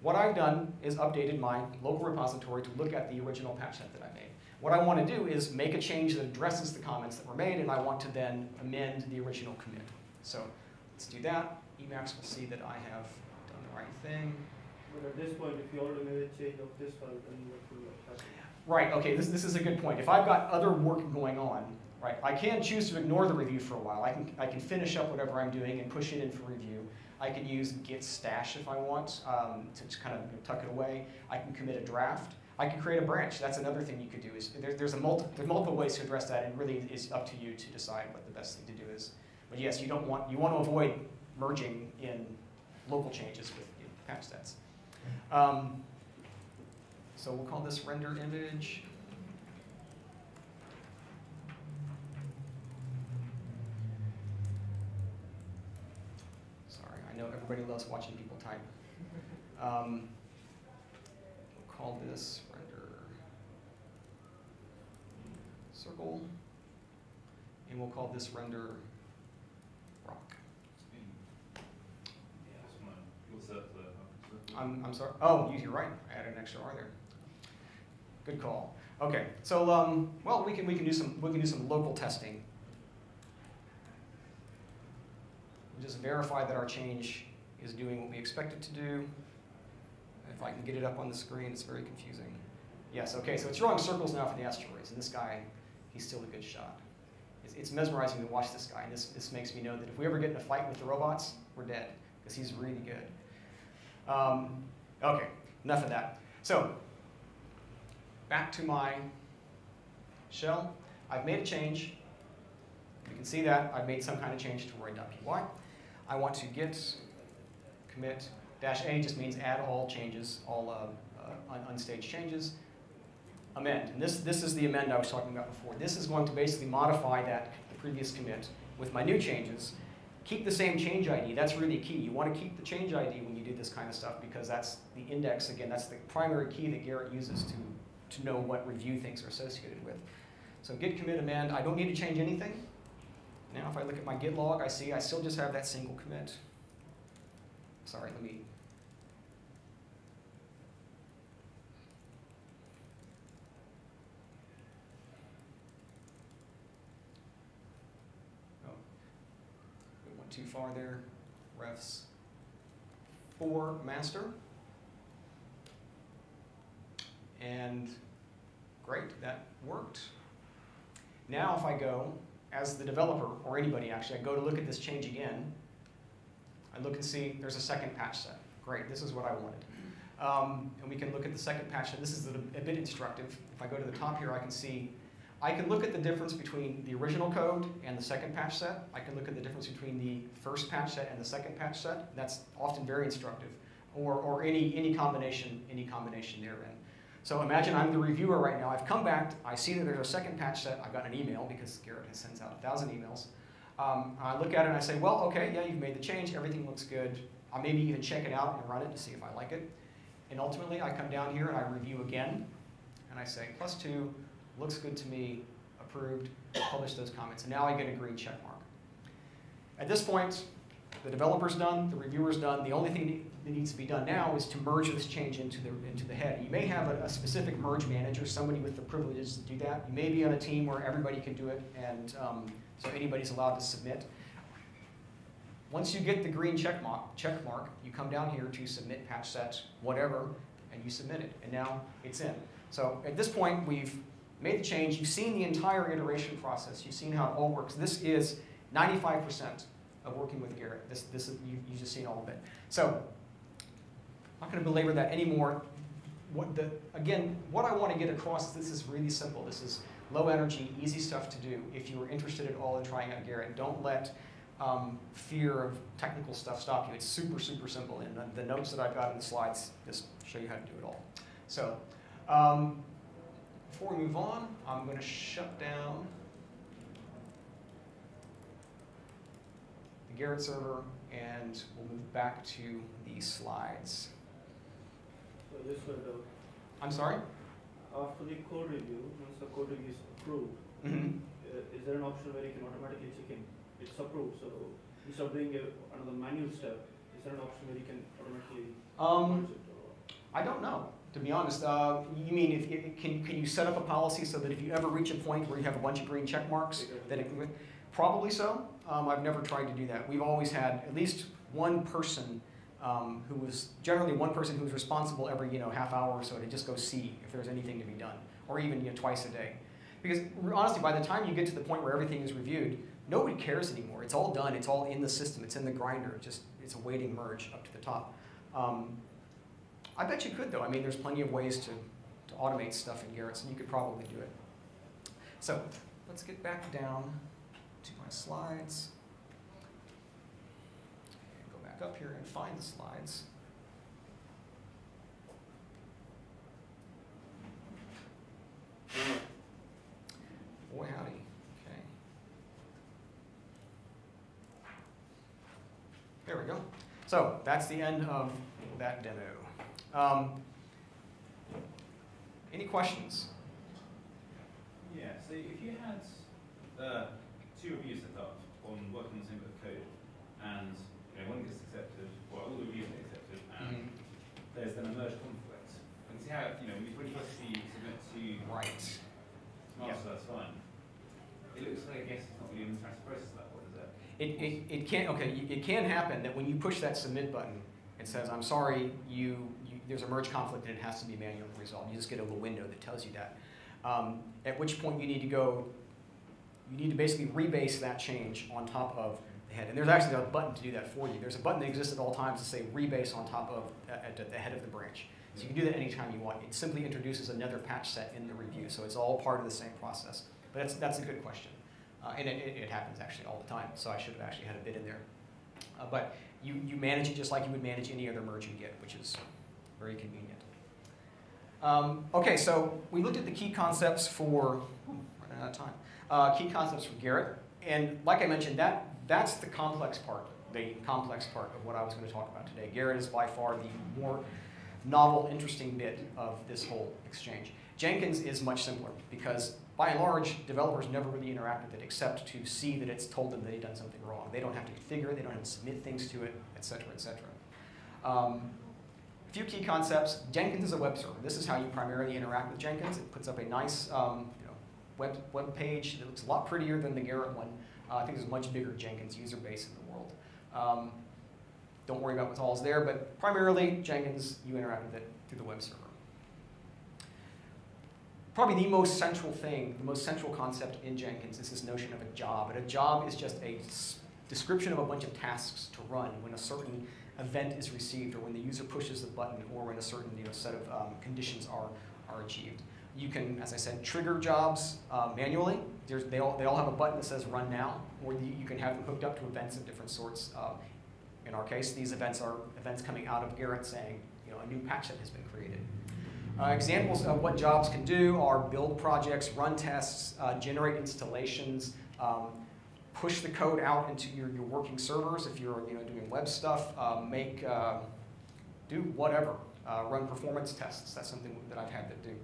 What I've done is updated my local repository to look at the original patch set that I made. What I want to do is make a change that addresses the comments that were made, and I want to then amend the original commit. So let's do that. Emacs will see that I have done the right thing. But at this point, if you already made a change of this file, then what will happen? Right, okay, this is a good point. If I've got other work going on, right, I can choose to ignore the review for a while. I can finish up whatever I'm doing and push it in for review. I can use git stash if I want to just kind of tuck it away. I can commit a draft. I can create a branch. That's another thing you could do. Is there's multiple ways to address that, and really it's up to you to decide what the best thing to do is. But yes, you want to avoid merging in local changes with patch sets. So we'll call this render image. Sorry, I know everybody loves watching people type. We'll call this render circle, and we'll call this render rock. I'm sorry. Oh, you're right. I added an extra R there. Good call. Okay. So well, we can do some local testing. We'll just verify that our change is doing what we expect it to do. If I can get it up on the screen, it's very confusing. Yes. Okay. So it's drawing circles now for the asteroids, and this guy, he's still a good shot. It's mesmerizing to watch this guy, and this makes me know that if we ever get in a fight with the robots, we're dead because he's really good. Okay, enough of that. So, back to my shell. I've made a change. You can see that I've made some kind of change to roy.py. I want to git commit -a just means add all changes, all unstaged changes. Amend, and this is the amend I was talking about before. This is going to basically modify the previous commit with my new changes. Keep the same change ID, that's really key. You want to keep the change ID when you do this kind of stuff because that's the index, again, that's the primary key that Gerrit uses to know what review things are associated with. So git commit amend, I don't need to change anything. Now if I look at my git log, I see I still just have that single commit. Sorry, let me. Oh, we went too far there. Refs for master. And great, that worked. Now if I go, as the developer, or anybody actually, I go to look at this change again, I look and see there's a second patch set. Great, this is what I wanted. And we can look at the second patch set. This is a bit instructive. If I go to the top here, I can see, I can look at the difference between the original code and the second patch set. I can look at the difference between the first patch set and the second patch set. That's often very instructive. Or any combination therein. So imagine I'm the reviewer right now. I've come back, I see that there's a second patch set. I got an email because Gerrit sends out 1,000 emails. I look at it and I say, well, okay, yeah, you've made the change. Everything looks good. I'll maybe even check it out and run it to see if I like it. And ultimately, I come down here and I review again. And I say, +2, looks good to me, approved, publish those comments. And now I get a green check mark. At this point, the developer's done, the reviewer's done. The only thing that needs to be done now is to merge this change into the head. You may have a specific merge manager, somebody with the privileges to do that. You may be on a team where everybody can do it, and so anybody's allowed to submit. Once you get the green check mark, you come down here to submit patch set, whatever, and you submit it, and now it's in. So at this point, we've made the change. You've seen the entire iteration process. You've seen how it all works. This is 95% of working with Gerrit. You've just seen all of it. So I'm not going to belabor that anymore. Again, what I want to get across is this is really simple. This is low energy, easy stuff to do. If you are interested at all in trying out Gerrit, don't let fear of technical stuff stop you. It's super, super simple. And the notes that I've got in the slides just show you how to do it all. So before we move on, I'm going to shut down the Gerrit server, and we'll move back to the slides. So this will do. I'm sorry? After the code review, once the code review is approved, is there an option where you can automatically check in? It's approved, so instead of doing another manual step, is there an option where you can automatically merge it? I don't know, to be honest. You mean, can you set up a policy so that if you ever reach a point where you have a bunch of green check marks, then it can, probably so. I've never tried to do that. We've always had at least one person who was, generally one person who was responsible every half hour or so to just go see if there's anything to be done, or even twice a day. Because honestly, by the time you get to the point where everything is reviewed, nobody cares anymore. It's all done. It's all in the system. It's in the grinder. It's awaiting merge up to the top. I bet you could, though. I mean, there's plenty of ways to automate stuff in Gerrit, so you could probably do it. So let's get back down to my slides. And go back up here and find the slides. Boy, howdy. Okay. There we go. So that's the end of that demo. Any questions? Yeah, so if you had two reviews set up on working on the same bit of code, and one gets accepted, or all the reviews get accepted, and there's then a merge conflict. And see how, when you first submit to master, that's fine. It looks like, I guess, it's not really an interactive process at that point, is it? It can happen that when you push that submit button, it says, I'm sorry, there's a merge conflict and it has to be manually resolved. You just get a little window that tells you that. At which point you need to basically rebase that change on top of the head. And there's actually a button to do that for you. There's a button that exists at all times to say rebase on top of, at the head of the branch. So you can do that anytime you want. It simply introduces another patch set in the review, so it's all part of the same process. But that's a good question. And it happens actually all the time, so I should have actually had a bit in there. But you manage it just like you would manage any other merge in Git, which is very convenient. Okay, so we looked at the key concepts for, running out of time, key concepts for Gerrit. And like I mentioned, that's the complex part of what I was going to talk about today. Gerrit is by far the more novel, interesting bit of this whole exchange. Jenkins is much simpler because, by and large, developers never really interact with it except to see that it's told them that they've done something wrong. They don't have to configure it, they don't have to submit things to it, et cetera, et cetera. A few key concepts. Jenkins is a web server. This is how you primarily interact with Jenkins. It puts up a nice web page that looks a lot prettier than the Gerrit one. I think there's a much bigger Jenkins user base in the world. Don't worry about what's all there, but primarily Jenkins, you interact with it through the web server. Probably the most central thing, the most central concept in Jenkins is this notion of a job. And a job is just a description of a bunch of tasks to run when a certain event is received, or when the user pushes the button, or when a certain set of conditions are achieved. You can, as I said, trigger jobs manually. They all have a button that says run now, or you can have them hooked up to events of different sorts. In our case, these events are events coming out of Gerrit saying a new patch set has been created. Examples of what jobs can do are build projects, run tests, generate installations, push the code out into your working servers if you're doing web stuff, do whatever, run performance tests. That's something that I've had to do.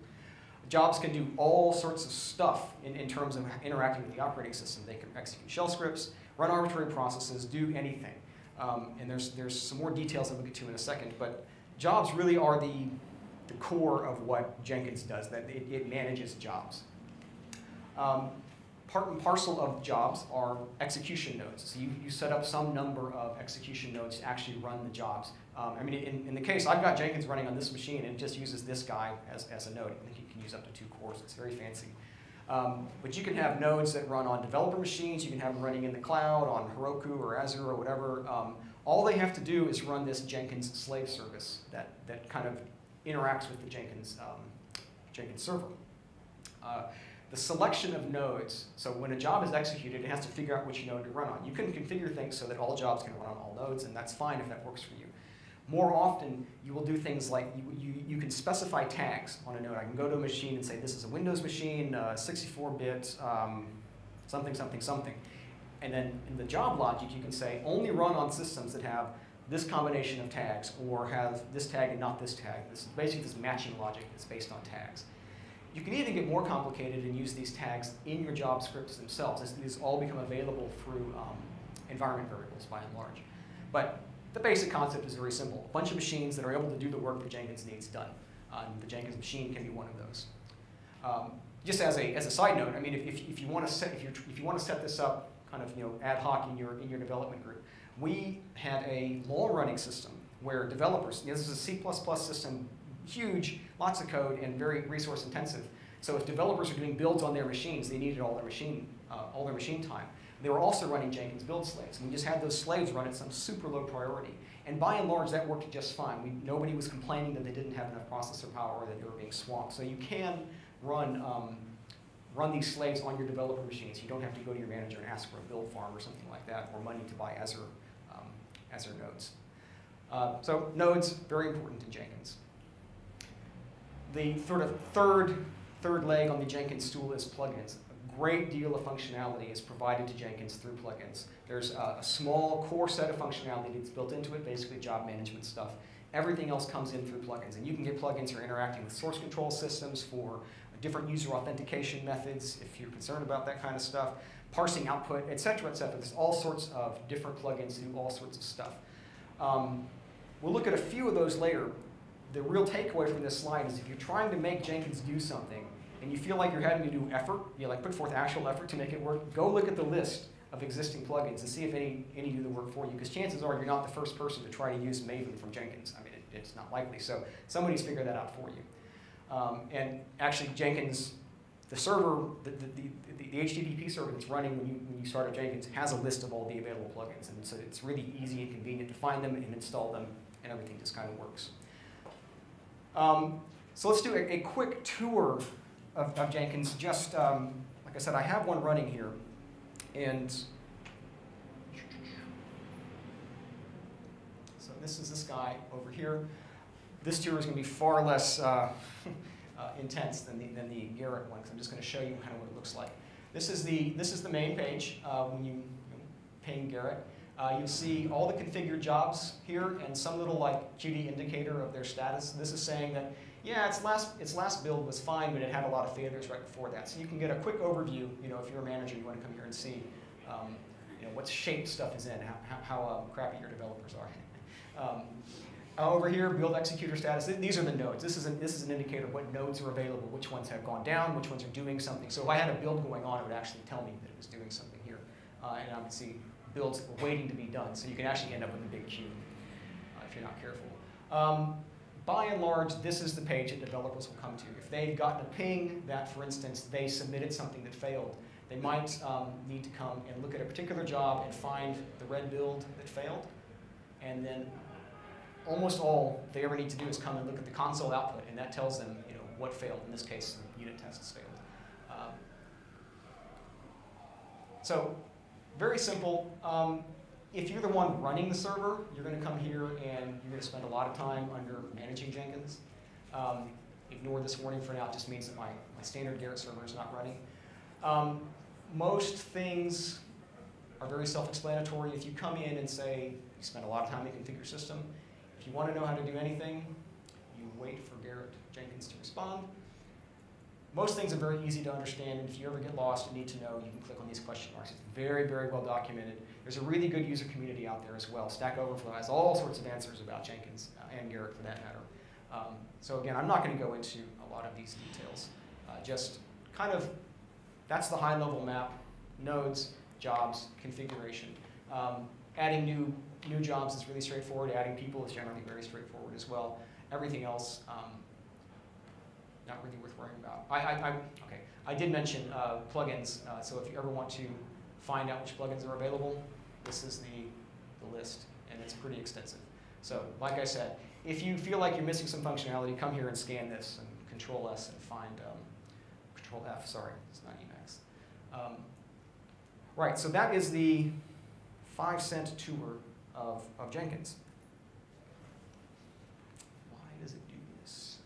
Jobs can do all sorts of stuff in terms of interacting with the operating system. They can execute shell scripts, run arbitrary processes, do anything. And there's some more details that we'll get to in a second, but jobs really are the core of what Jenkins does, that it manages jobs. Part and parcel of jobs are execution nodes. So you set up some number of execution nodes to actually run the jobs. I mean, in the case, I've got Jenkins running on this machine, and it just uses this guy as a node. I think you can use up to 2 cores. It's very fancy. But you can have nodes that run on developer machines. You can have them running in the cloud on Heroku or Azure or whatever. All they have to do is run this Jenkins slave service that kind of interacts with the Jenkins server. The selection of nodes, so when a job is executed, it has to figure out which node to run on. You can configure things so that all jobs can run on all nodes, and that's fine if that works for you. More often, you will do things like you can specify tags on a node. I can go to a machine and say, this is a Windows machine, 64-bit, something, something, something. And then in the job logic, you can say, only run on systems that have this combination of tags, or have this tag and not this tag. This is basically this matching logic that's based on tags. You can even get more complicated and use these tags in your job scripts themselves. These all become available through environment variables by and large. But the basic concept is very simple. A bunch of machines that are able to do the work that Jenkins needs done. The Jenkins machine can be one of those. Just as a side note, I mean, if you want to set this up kind of ad hoc in your development group, we had a long-running system where developers, this is a C++ system, huge, lots of code, and very resource intensive. So if developers are doing builds on their machines, they needed all their machine time. They were also running Jenkins build slaves, and we just had those slaves run at some super low priority. And by and large, that worked just fine. Nobody was complaining that they didn't have enough processor power or that they were being swamped. So you can run these slaves on your developer machines. You don't have to go to your manager and ask for a build farm or something like that, or money to buy Azure nodes. So nodes, very important in Jenkins. The sort of third leg on the Jenkins stool is plugins. A great deal of functionality is provided to Jenkins through plugins. There's a small core set of functionality that's built into it, basically job management stuff. Everything else comes in through plugins. And you can get plugins for interacting with source control systems, for different user authentication methods, if you're concerned about that kind of stuff, parsing output, et cetera, et cetera. There's all sorts of different plugins to do all sorts of stuff. We'll look at a few of those later. The real takeaway from this slide is if you're trying to make Jenkins do something and you feel like you're having to do effort, put forth actual effort to make it work, go look at the list of existing plugins and see if any do the work for you, because chances are you're not the first person to try to use Maven from Jenkins. I mean, it's not likely. So somebody's figured that out for you. And actually, Jenkins, the server, the HTTP server that's running when you start up Jenkins has a list of all the available plugins. And so it's really easy and convenient to find them and install them, and everything just kind of works. So let's do a quick tour of Jenkins. Just like I said, I have one running here, and so this is this guy over here. This tour is going to be far less intense than the Gerrit one, because I'm just going to show you kind of what it looks like. This is the main page when you ping Gerrit. You'll see all the configured jobs here and some little like QD indicator of their status. This is saying that, yeah, its last build was fine, but it had a lot of failures right before that. So you can get a quick overview. If you're a manager, you want to come here and see what shape stuff is in, how crappy your developers are. Over here, build executor status. These are the nodes. This is an indicator of what nodes are available, which ones have gone down, which ones are doing something. So if I had a build going on, it would actually tell me that it was doing something here. And I would see builds waiting to be done. So you can actually end up with a big queue if you're not careful. By and large, this is the page that developers will come to. If they've gotten a ping that, for instance, they submitted something that failed, they might need to come and look at a particular job and find the red build that failed. And then almost all they ever need to do is come and look at the console output, and that tells them what failed. In this case, unit tests failed. So very simple. If you're the one running the server, you're going to come here and you're going to spend a lot of time under managing Jenkins. Ignore this warning for now. It just means that my standard Gerrit server is not running. Most things are very self-explanatory. If you come in and say you spend a lot of time to configure your system, if you want to know how to do anything, you wait for Gerrit Jenkins to respond. Most things are very easy to understand, and if you ever get lost and need to know, you can click on these question marks. It's very, very well documented. There's a really good user community out there as well. Stack Overflow has all sorts of answers about Jenkins and Gerrit for that matter. So again, I'm not going to go into a lot of these details. Just kind of, that's the high-level map: nodes, jobs, configuration. Adding new jobs is really straightforward. Adding people is generally very straightforward as well. Everything else, not really worth worrying about. I did mention plugins. So if you ever want to find out which plugins are available, this is the list, and it's pretty extensive. So like I said, if you feel like you're missing some functionality, come here and scan this and Control S and find, Control F, sorry, it's not Emacs. Right, so that is the 5-cent tour of Jenkins. Why does it do this?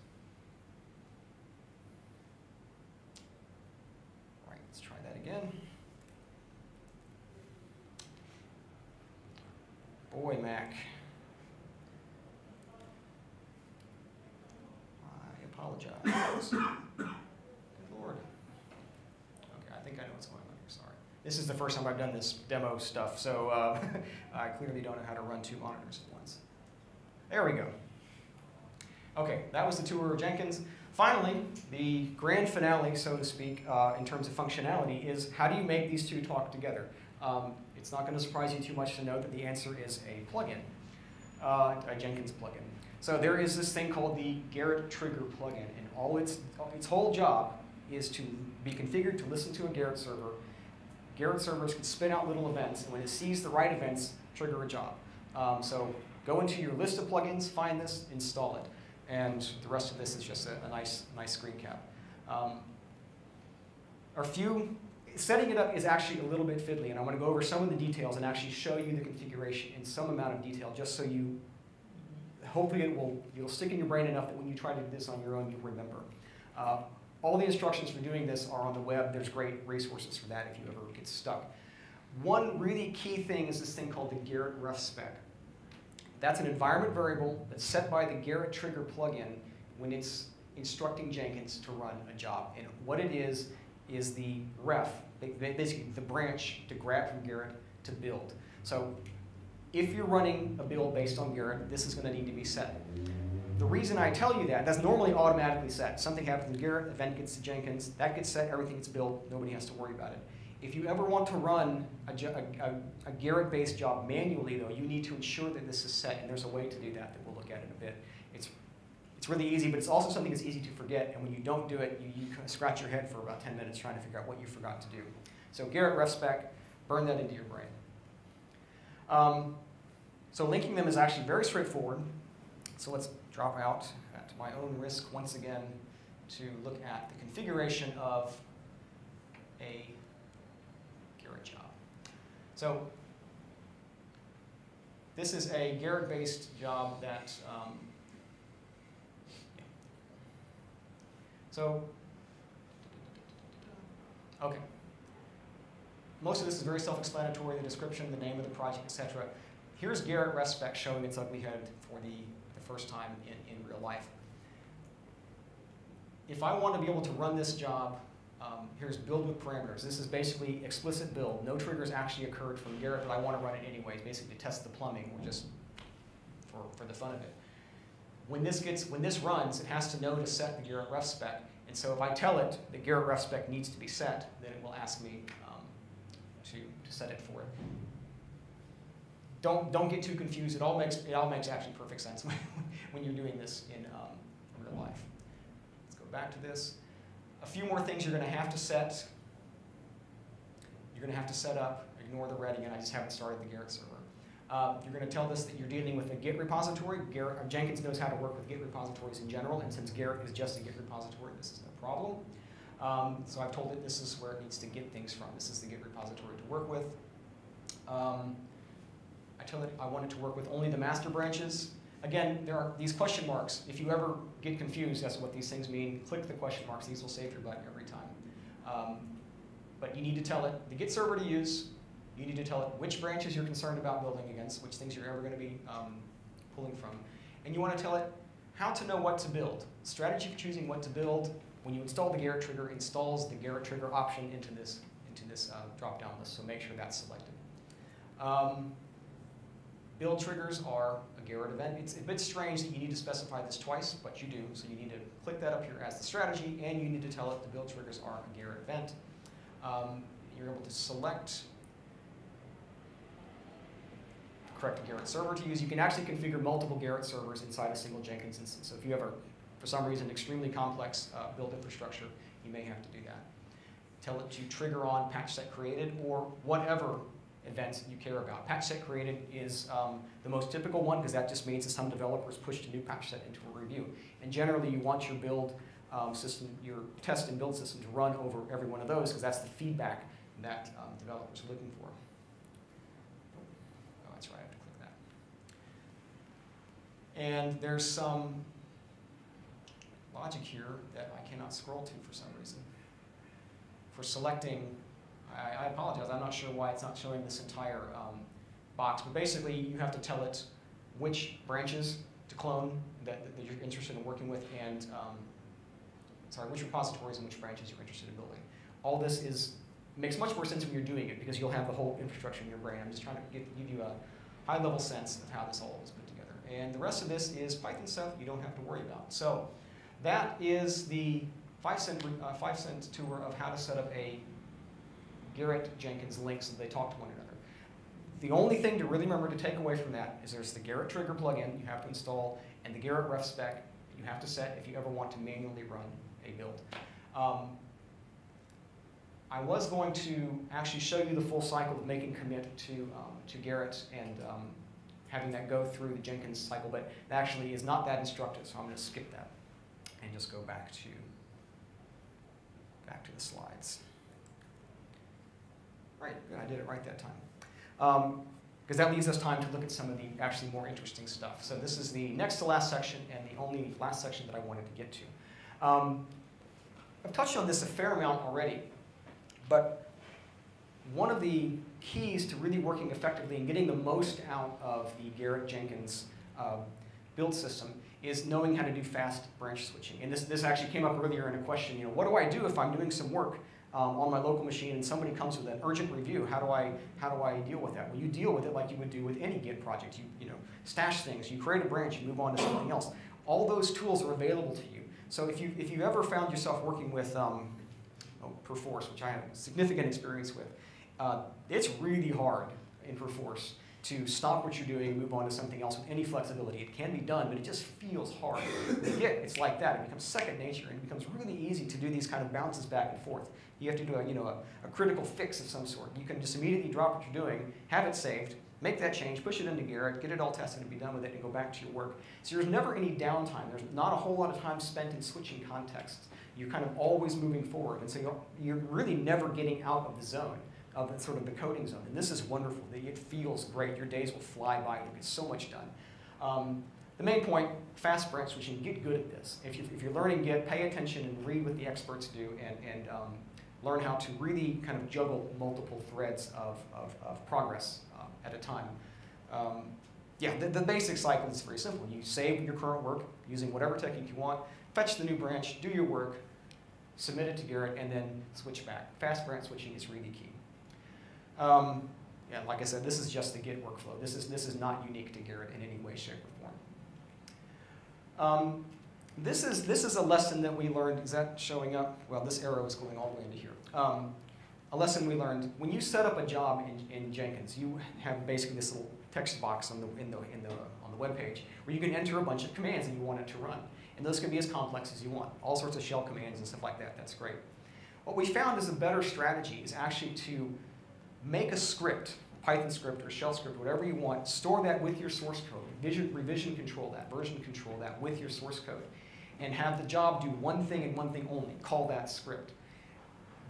Right, let's try that again. Boy, Mac. I apologize. Good Lord. Okay, I think I know what's going on here, sorry. This is the first time I've done this demo stuff, so I clearly don't know how to run two monitors at once. There we go. Okay, that was the tour of Jenkins. Finally, the grand finale, so to speak, in terms of functionality is how do you make these two talk together? It's not going to surprise you too much to know that the answer is a plugin, a Jenkins plugin. So there is this thing called the Gerrit trigger plugin, and all its whole job is to be configured to listen to a Gerrit server. Gerrit servers can spin out little events, and when it sees the right events, trigger a job. So go into your list of plugins, find this, install it, and the rest of this is just a nice screen cap. Setting it up is actually a little bit fiddly, and I'm going to go over some of the details and actually show you the configuration in some amount of detail, just so you, hopefully you'll stick in your brain enough that when you try to do this on your own, you'll remember. All the instructions for doing this are on the web. There's great resources for that if you ever get stuck. One really key thing is this thing called the Gerrit ref spec. That's an environment variable that's set by the Gerrit trigger plugin when it's instructing Jenkins to run a job. And what it is the ref, basically the branch to grab from Gerrit to build. So if you're running a build based on Gerrit, this is going to need to be set. The reason I tell you that's normally automatically set. Something happens in Gerrit, event gets to Jenkins, that gets set, everything gets built, nobody has to worry about it. If you ever want to run a Gerrit-based job manually, though, you need to ensure that this is set, and there's a way to do that we'll look at in a bit. It's really easy, but it's also something that's easy to forget, and when you don't do it, you kind of scratch your head for about 10 minutes trying to figure out what you forgot to do. So Gerrit ref spec, burn that into your brain. So linking them is actually very straightforward. So let's drop out at my own risk once again to look at the configuration of a Gerrit job. So this is a Gerrit-based job that, okay. Most of this is very self-explanatory, the description, the name of the project, etc. Here's Gerrit RefSpec showing its ugly head for the first time in real life. If I want to be able to run this job, here's build with parameters. This is basically explicit build. No triggers actually occurred from Gerrit, but I want to run it anyways, basically to test the plumbing or just for the fun of it. When this runs, it has to know to set the Gerrit RefSpec. And so if I tell it the Gerrit RefSpec needs to be set, then it will ask me to set it for it. Don't get too confused. It all makes actually perfect sense when you're doing this in real life. Let's go back to this. A few more things you're going to have to set. You're going to have to set up. Ignore the red again. I just haven't started the Gerrit server. You're going to tell this that you're dealing with a Git repository. Jenkins knows how to work with Git repositories in general, and since Gerrit is just a Git repository, this is no problem. So I've told it this is where it needs to get things from. This is the Git repository to work with. I tell it I want it to work with only the master branches. Again, there are these question marks. If you ever get confused as to what these things mean, click the question marks. These will save your butt every time. But you need to tell it the Git server to use. You need to tell it which branches you're concerned about building against, which things you're ever going to be pulling from. And you want to tell it how to know what to build. Strategy for choosing what to build. When you install the Gerrit trigger, installs the Gerrit trigger option into this drop-down list, so make sure that's selected. Build triggers are a Gerrit event. It's a bit strange that you need to specify this twice, but you do. So you need to click that up here as the strategy, and you need to tell it the build triggers are a Gerrit event. You're able to select the correct Gerrit server to use. You can actually configure multiple Gerrit servers inside a single Jenkins instance. So if you have, for some reason, extremely complex build infrastructure, you may have to do that. Tell it to trigger on patch set created or whatever events you care about. Patch set created is the most typical one because that just means that some developers pushed a new patch set into a review. And generally you want your build system, your test and build system to run over every one of those because that's the feedback that developers are looking for. Oh, that's right, I have to click that. And there's some logic here that I cannot scroll to for some reason. For selecting, I apologize, I'm not sure why it's not showing this entire box, but basically you have to tell it which branches to clone that you're interested in working with and, which repositories and which branches you're interested in building. All this makes much more sense when you're doing it because you'll have the whole infrastructure in your brain. I'm just trying to give you a high-level sense of how this all is put together. And the rest of this is Python stuff you don't have to worry about. So that is the 5-cent tour of how to set up a Gerrit Jenkins link so they talk to one another. The only thing to really remember to take away from that is there's the Gerrit trigger plugin you have to install and the Gerrit RefSpec you have to set if you ever want to manually run a build. I was going to actually show you the full cycle of making commit to Gerrit and having that go through the Jenkins cycle, but it actually is not that instructive, so I'm going to skip that and just go back to the slides. Right, good, I did it right that time. Because that leaves us time to look at some of the actually more interesting stuff. So this is the next to last section and the only last section that I wanted to get to. I've touched on this a fair amount already, but one of the keys to really working effectively and getting the most out of the Gerrit Jenkins build system is knowing how to do fast branch switching. And this actually came up earlier in a question, what do I do if I'm doing some work on my local machine and somebody comes with an urgent review? How do I deal with that? Well, you deal with it like you would do with any Git project. You stash things, you create a branch, you move on to something else. All those tools are available to you. So if you've ever found yourself working with Perforce, which I have significant experience with, it's really hard in Perforce to stop what you're doing and move on to something else with any flexibility. It can be done, but it just feels hard. With Git, it's like that. It becomes second nature, and it becomes really easy to do these kind of bounces back and forth. You have to do a critical fix of some sort. You can just immediately drop what you're doing, have it saved, make that change, push it into Gerrit, get it all tested and be done with it and go back to your work. So there's never any downtime. There's not a whole lot of time spent in switching contexts. You're kind of always moving forward. And so you're really never getting out of the zone, of the, sort of the coding zone. And this is wonderful. It feels great. Your days will fly by. You'll get so much done. The main point, fast branch switching, get good at this. If you're learning Git, pay attention and read what the experts do and learn how to really kind of juggle multiple threads of progress at a time. Yeah, the basic cycle is very simple. You save your current work using whatever technique you want, fetch the new branch, do your work, submit it to Gerrit, and then switch back. Fast branch switching is really key. Yeah, like I said, this is just the Git workflow. This is not unique to Gerrit in any way, shape, or form. This is a lesson that we learned. Is that showing up? Well, this arrow is going all the way into here. A lesson we learned: when you set up a job in Jenkins, you have basically this little text box on the web page where you can enter a bunch of commands that you want it to run, and those can be as complex as you want. All sorts of shell commands and stuff like that. That's great. What we found is a better strategy is actually to make a script, Python script or shell script, whatever you want, store that with your source code, revision control that, version control that with your source code, and have the job do one thing and one thing only, call that script.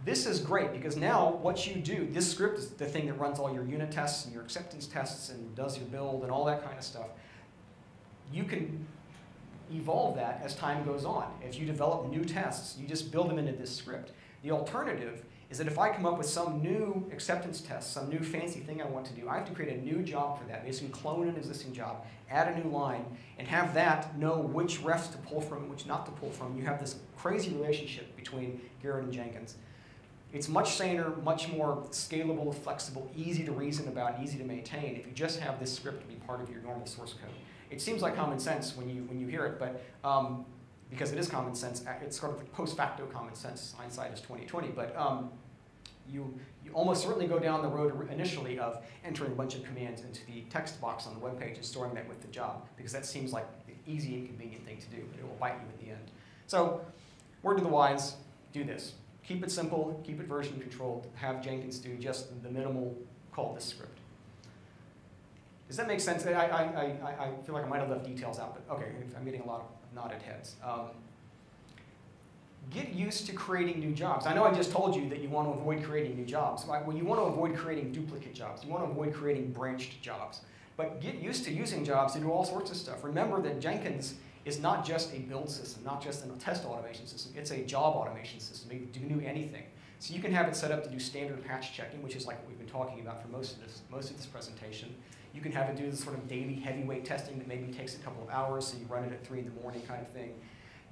This is great because now what you do, this script is the thing that runs all your unit tests and your acceptance tests and does your build and all that kind of stuff. You can evolve that as time goes on. If you develop new tests, you just build them into this script. The alternative is that if I come up with some new acceptance test, some new fancy thing I want to do, I have to create a new job for that. Basically clone an existing job, add a new line, and have that know which refs to pull from and which not to pull from. You have this crazy relationship between Gerrit and Jenkins. It's much saner, much more scalable, flexible, easy to reason about, easy to maintain if you just have this script to be part of your normal source code. It seems like common sense when you hear it, but because it is common sense, it's sort of like post facto common sense. Hindsight is 20/20, but you almost certainly go down the road initially of entering a bunch of commands into the text box on the web page and storing that with the job, because that seems like the easy and convenient thing to do, but it will bite you in the end. So, word to the wise: do this. Keep it simple, keep it version controlled, have Jenkins do just the minimal, call this script. Does that make sense? I feel like I might have left details out, but okay, I'm getting a lot of nodded heads. Get used to creating new jobs. I know I just told you that you want to avoid creating new jobs. Well, you want to avoid creating duplicate jobs. You want to avoid creating branched jobs. But get used to using jobs to do all sorts of stuff. Remember that Jenkins is not just a build system, not just a test automation system. It's a job automation system. It can do anything. So you can have it set up to do standard patch checking, which is like what we've been talking about for most of this presentation. You can have it do this sort of daily heavyweight testing that maybe takes a couple of hours, so you run it at 3 in the morning kind of thing.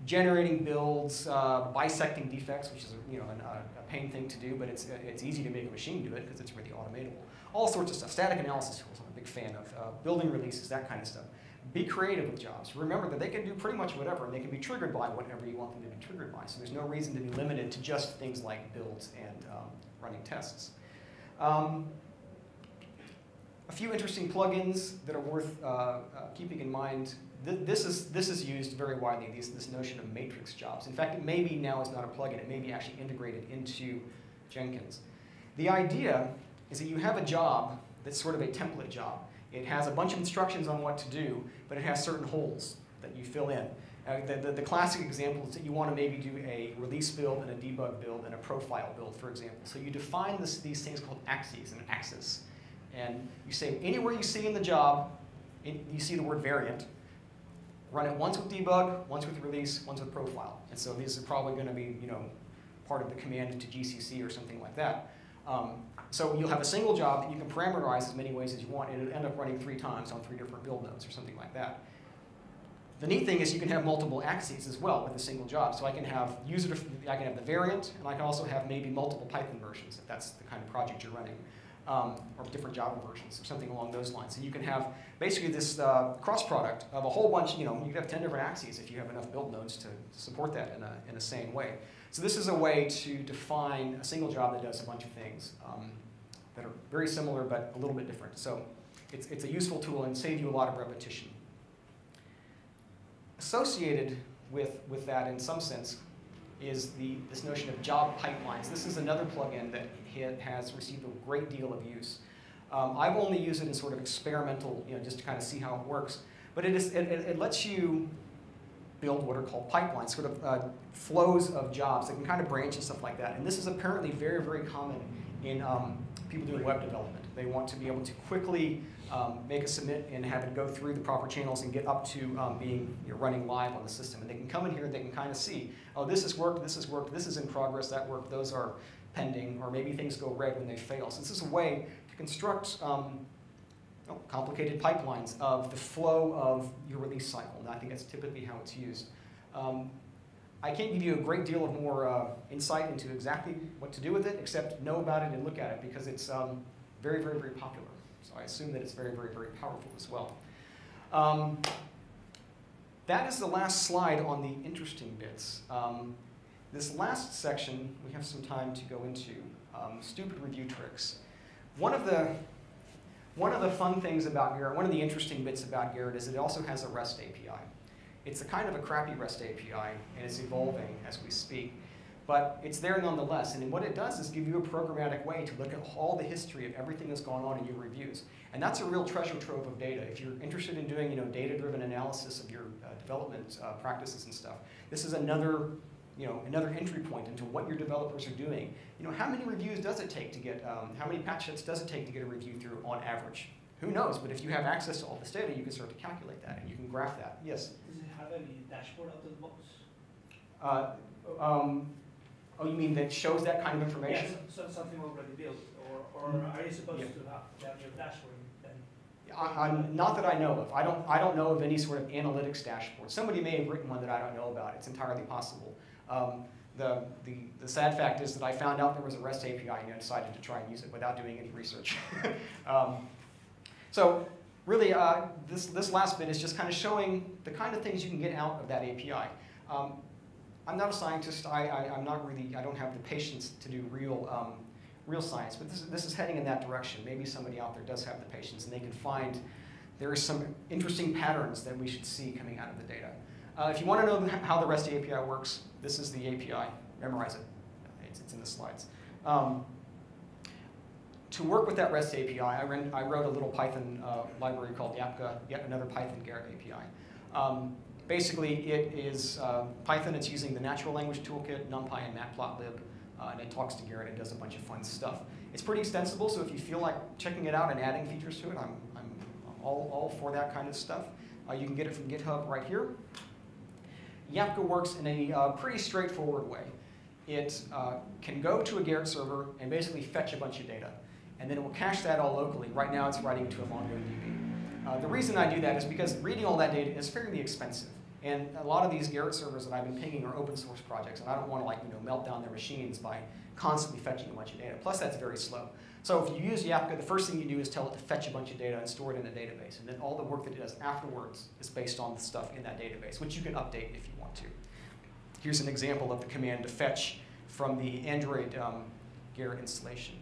Generating builds, bisecting defects, which is a pain thing to do, but it's easy to make a machine do it because it's really automatable. All sorts of stuff. Static analysis tools I'm a big fan of. Building releases, that kind of stuff. Be creative with jobs. Remember that they can do pretty much whatever, and they can be triggered by whatever you want them to be triggered by. So there's no reason to be limited to just things like builds and running tests. A few interesting plugins that are worth keeping in mind. This is used very widely, this notion of matrix jobs. In fact, it maybe now is not a plugin. It may be actually integrated into Jenkins. The idea is that you have a job that's sort of a template job. It has a bunch of instructions on what to do, but it has certain holes that you fill in. The classic example is that you want to maybe do a release build and a debug build and a profile build, for example. So you define these things called axes and an axis. And you say anywhere you see in the job, you see the word variant, run it once with debug, once with release, once with profile. And so these are probably going to be part of the command to GCC or something like that. So you'll have a single job that you can parameterize as many ways as you want, and it'll end up running 3 times on 3 different build nodes or something like that. The neat thing is you can have multiple axes as well with a single job. So I can have I can have the variant, and I can also have maybe multiple Python versions if that's the kind of project you're running, or different Java versions or something along those lines. So you can have basically this cross product of a whole bunch. You can have 10 different axes if you have enough build nodes to support that in a sane way. So this is a way to define a single job that does a bunch of things that are very similar but a little bit different. So it's a useful tool and save you a lot of repetition. Associated with that in some sense is this notion of job pipelines. This is another plugin that has received a great deal of use. I've only used it in sort of experimental, just to kind of see how it works. But it lets you build what are called pipelines, sort of flows of jobs that can kind of branch and stuff like that. And this is apparently very, very common in people doing web development. They want to be able to quickly make a submit and have it go through the proper channels and get up to being running live on the system. And they can come in here, they can kind of see, oh, this has worked, this is in progress, that worked, those are pending, or maybe things go red when they fail. So this is a way to construct complicated pipelines of the flow of your release cycle. And I think that's typically how it's used. I can't give you a great deal of more insight into exactly what to do with it, except know about it and look at it, because it's very, very, very popular. So I assume that it's very, very, very powerful as well. That is the last slide on the interesting bits. This last section, we have some time to go into, stupid review tricks. One of the fun things about Gerrit, one of the interesting bits about Gerrit is it also has a REST API. It's a kind of a crappy REST API, and it's evolving as we speak. But it's there nonetheless, and what it does is give you a programmatic way to look at all the history of everything that's gone on in your reviews. And that's a real treasure trove of data. If you're interested in doing data-driven analysis of your development practices and stuff, this is another entry point into what your developers are doing. How many reviews does it take to get, how many patch sets does it take to get a review through on average? Who knows, but if you have access to all this data, you can start to calculate that, and you can graph that. Yes? Does it have any dashboard out of the box? Oh, you mean that shows that kind of information? Yes, so something already built, or are you supposed to have your dashboard then? Not that I know of. I don't know of any sort of analytics dashboard. Somebody may have written one that I don't know about. It's entirely possible. The sad fact is that I found out there was a REST API and I decided to try and use it without doing any research. So really, this last bit is just kind of showing the kind of things you can get out of that API. I'm not a scientist. I'm not really. I don't have the patience to do real science, but this is heading in that direction. Maybe somebody out there does have the patience, and they can find there are some interesting patterns that we should see coming out of the data. If you want to know how the REST API works, this is the API. Memorize it. It's in the slides. To work with that REST API, I wrote a little Python library called Yapka, yet another Python Gerrit API. Basically, it is Python. It's using the natural language toolkit, NumPy, and Matplotlib, and it talks to Gerrit and does a bunch of fun stuff. It's pretty extensible, so if you feel like checking it out and adding features to it, I'm all for that kind of stuff. You can get it from GitHub right here. Yapka works in a pretty straightforward way. It can go to a Gerrit server and basically fetch a bunch of data, and then it will cache that all locally. Right now, it's writing to a MongoDB. The reason I do that is because reading all that data is fairly expensive. And a lot of these Gerrit servers that I've been pinging are open source projects, and I don't want to melt down their machines by constantly fetching a bunch of data. Plus, that's very slow. So if you use Yapka, the first thing you do is tell it to fetch a bunch of data and store it in a database. And then all the work that it does afterwards is based on the stuff in that database, which you can update if you want to. Here's an example of the command to fetch from the Android Gerrit installation,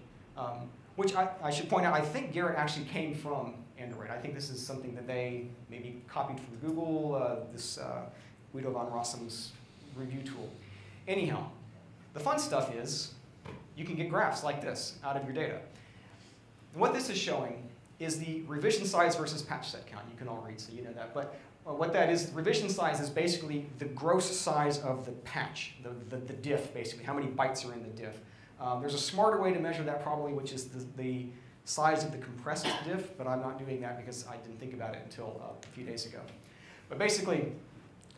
which I should point out, I think Gerrit actually came from Android. I think this is something that they maybe copied from Google, this Guido van Rossum's review tool. Anyhow, the fun stuff is you can get graphs like this out of your data. And what this is showing is the revision size versus patch set count. You can all read, so you know that. But what that is, revision size is basically the gross size of the patch, the diff, basically, how many bytes are in the diff. There's a smarter way to measure that probably, which is the size of the compressed diff, but I'm not doing that because I didn't think about it until a few days ago. But basically,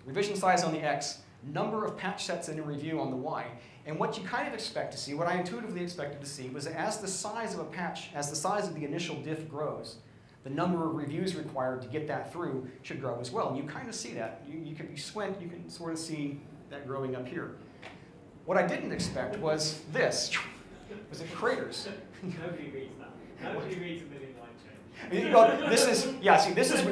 revision size on the X, number of patch sets in a review on the Y, and what you kind of expect to see, what I intuitively expected to see, was that as the size of a patch, as the size of the initial diff grows, the number of reviews required to get that through should grow as well. And you kind of see that. You squint, you can sort of see that growing up here. What I didn't expect was this. Was it craters? Nobody reads that. Nobody reads a million line change.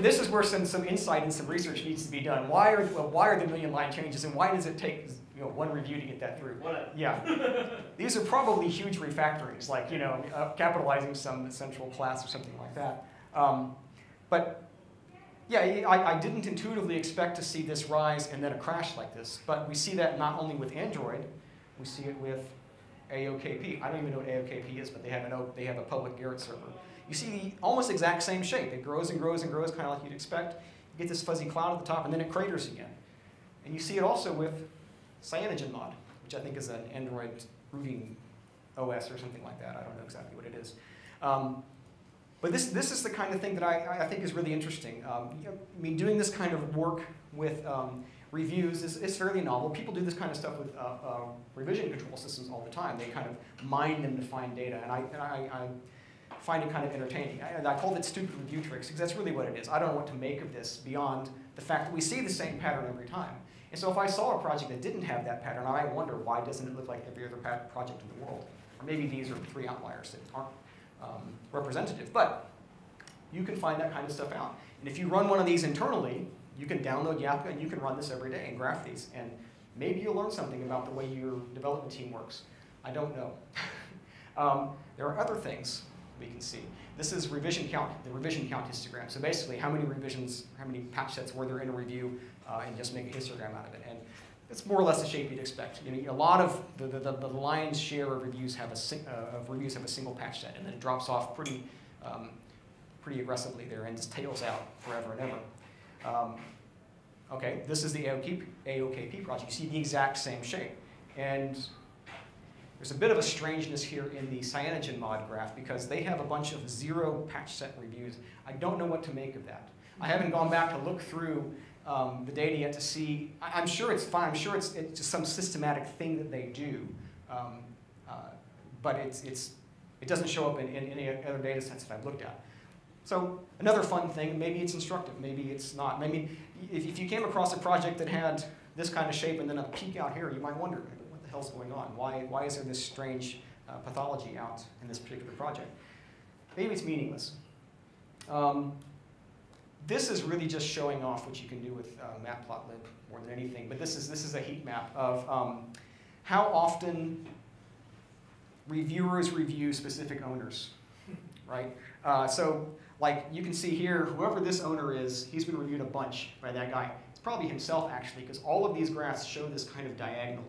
This is where some insight and some research needs to be done. Why are the million line changes, and why does it take one review to get that through? What? Yeah, these are probably huge refactorings, like capitalizing some central class or something like that. But yeah, I didn't intuitively expect to see this rise and then a crash like this. But we see that not only with Android, we see it with AOKP. I don't even know what AOKP is, but they have a public Gerrit server. you see the almost exact same shape. It grows and grows and grows, kind of like you'd expect. You get this fuzzy cloud at the top, and then it craters again. And you see it also with CyanogenMod, which I think is an Android roofing OS or something like that. I don't know exactly what it is. But this is the kind of thing that I think is really interesting. I mean, doing this kind of work with reviews is fairly novel. People do this kind of stuff with revision control systems all the time. They kind of mine them to find data, and I find it kind of entertaining. I called it stupid review tricks because that's really what it is. I don't know what to make of this beyond the fact that we see the same pattern every time. And so if I saw a project that didn't have that pattern, I wonder why doesn't it look like every other project in the world? Or maybe these are 3 outliers that aren't representative. But you can find that kind of stuff out. And if you run one of these internally, you can download Yapka and you can run this every day and graph these. And maybe you'll learn something about the way your development team works. I don't know. There are other things we can see. This is revision count, the revision count histogram. So basically, how many revisions, how many patch sets were there in a review, and just make a histogram out of it. And it's more or less the shape you'd expect. You know, a lot of the lion's share of reviews have a single patch set, and then it drops off pretty aggressively there and just tails out forever and ever. Okay, this is the AOKP project. You see the exact same shape. And there's a bit of a strangeness here in the CyanogenMod graph because they have a bunch of 0 patch set reviews. I don't know what to make of that. I haven't gone back to look through the data yet to see. I'm sure it's fine. I'm sure it's just some systematic thing that they do. But it doesn't show up in any other data sets that I've looked at. So another fun thing, maybe it's instructive, maybe it's not. Maybe if you came across a project that had this kind of shape and then a peak out here, you might wonder, what the hell's going on? Why is there this strange pathology out in this particular project? Maybe it's meaningless. This is really just showing off what you can do with matplotlib more than anything, but this is a heat map of how often reviewers review specific owners, right? So like you can see here, whoever this owner is, he's been reviewed a bunch by that guy. It's probably himself actually, because all of these graphs show this kind of diagonal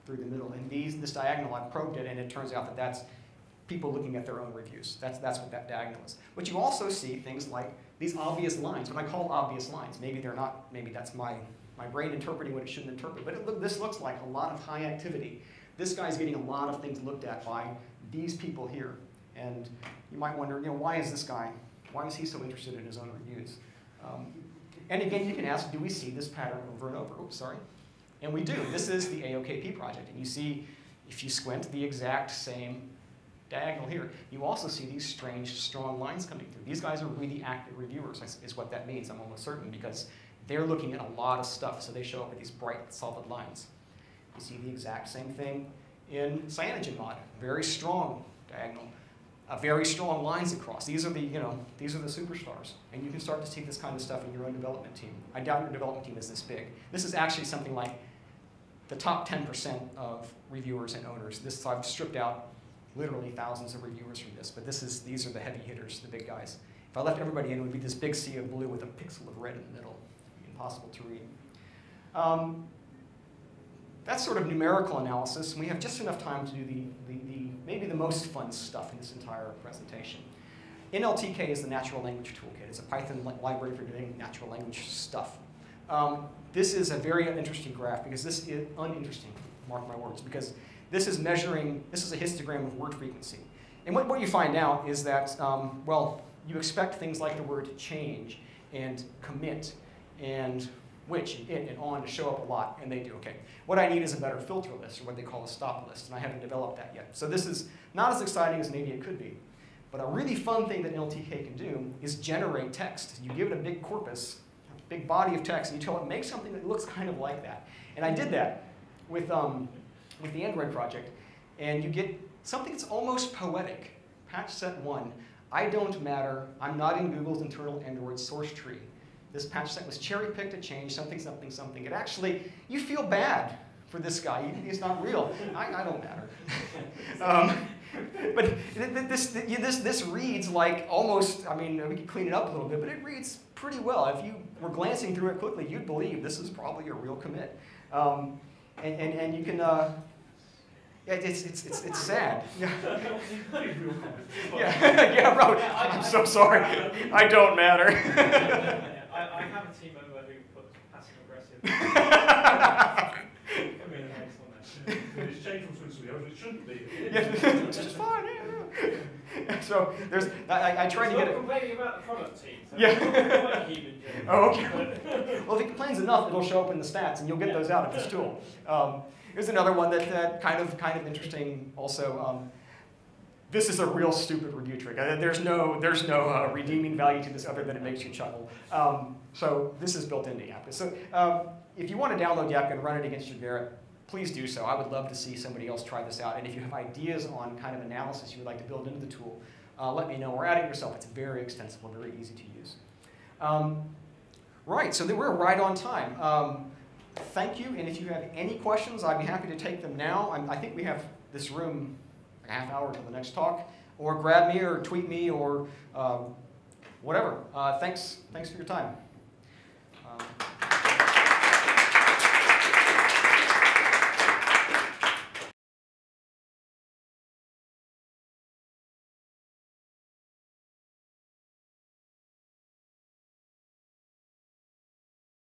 through the middle. And this diagonal, I've probed it, and it turns out that that's people looking at their own reviews. That's what that diagonal is. But you also see things like these obvious lines, what I call obvious lines. Maybe they're not, maybe that's my brain interpreting what it shouldn't interpret. But this looks like a lot of high activity. This guy's getting a lot of things looked at by these people here. And you might wonder, why is this guy, why is he so interested in his own reviews? And again, you can ask, do we see this pattern over and over? Oops, sorry. And we do. This is the AOKP project. And you see, if you squint, the exact same diagonal here. You also see these strange, strong lines coming through. These guys are really active reviewers, is what that means, I'm almost certain, because they're looking at a lot of stuff, so they show up with these bright, solid lines. You see the exact same thing in CyanogenMod. Very strong diagonal. Very strong lines across. These are the, these are the superstars. And you can start to see this kind of stuff in your own development team. I doubt your development team is this big. This is actually something like the top 10% of reviewers and owners. So I've stripped out literally thousands of reviewers from this, but these are the heavy hitters, the big guys. If I left everybody in, it would be this big sea of blue with a pixel of red in the middle. Impossible to read. That's sort of numerical analysis, and we have just enough time to do maybe the most fun stuff in this entire presentation. NLTK is the natural language toolkit. It's a Python library for doing natural language stuff. This is a very uninteresting graph because this is uninteresting, mark my words, because this is a histogram of word frequency. And what you find out is that, well, you expect things like the word change and commit and which and it and on to show up a lot, and they do. Okay, what I need is a better filter list, or what they call a stop list, and I haven't developed that yet. So this is not as exciting as maybe it could be. But a really fun thing that NLTK can do is generate text. You give it a big corpus, a big body of text, and you tell it, make something that looks kind of like that. And I did that with the Android project, and you get something that's almost poetic. Patch set 1, I don't matter, I'm not in Google's internal Android source tree. This patch set was cherry-picked to change something, something, something. It actually, you feel bad for this guy. He's not real. I don't matter. But this reads like almost, I mean, we could clean it up a little bit, but it reads pretty well. If you were glancing through it quickly, you'd believe this is probably a real commit. And you can, Yeah, it's sad. Yeah. Real comments. Yeah, yeah, bro. I'm so sorry. I don't matter. I have a team member who puts passive aggressive. It's changed from Twitter to the others. It shouldn't be. Yeah, it's just fine. Yeah. So there's, I try to get it. Complaining about the product team. So Yeah. Oh, okay. But Well, if it complains enough, it'll show up in the stats, and you'll get those out of this tool. Here's another one that kind of interesting. Also, this is a real stupid review trick. There's no redeeming value to this other than it makes you chuckle. So this is built into the app. So if you want to download the app and run it against your Gerrit, please do so. I would love to see somebody else try this out. And if you have ideas on kind of analysis you would like to build into the tool, let me know. Or add it yourself. It's very extensible, very easy to use. Right, so we're right on time. Thank you, and if you have any questions, I'd be happy to take them now. I think we have this room a half hour till the next talk, or grab me or tweet me or whatever. Thanks for your time.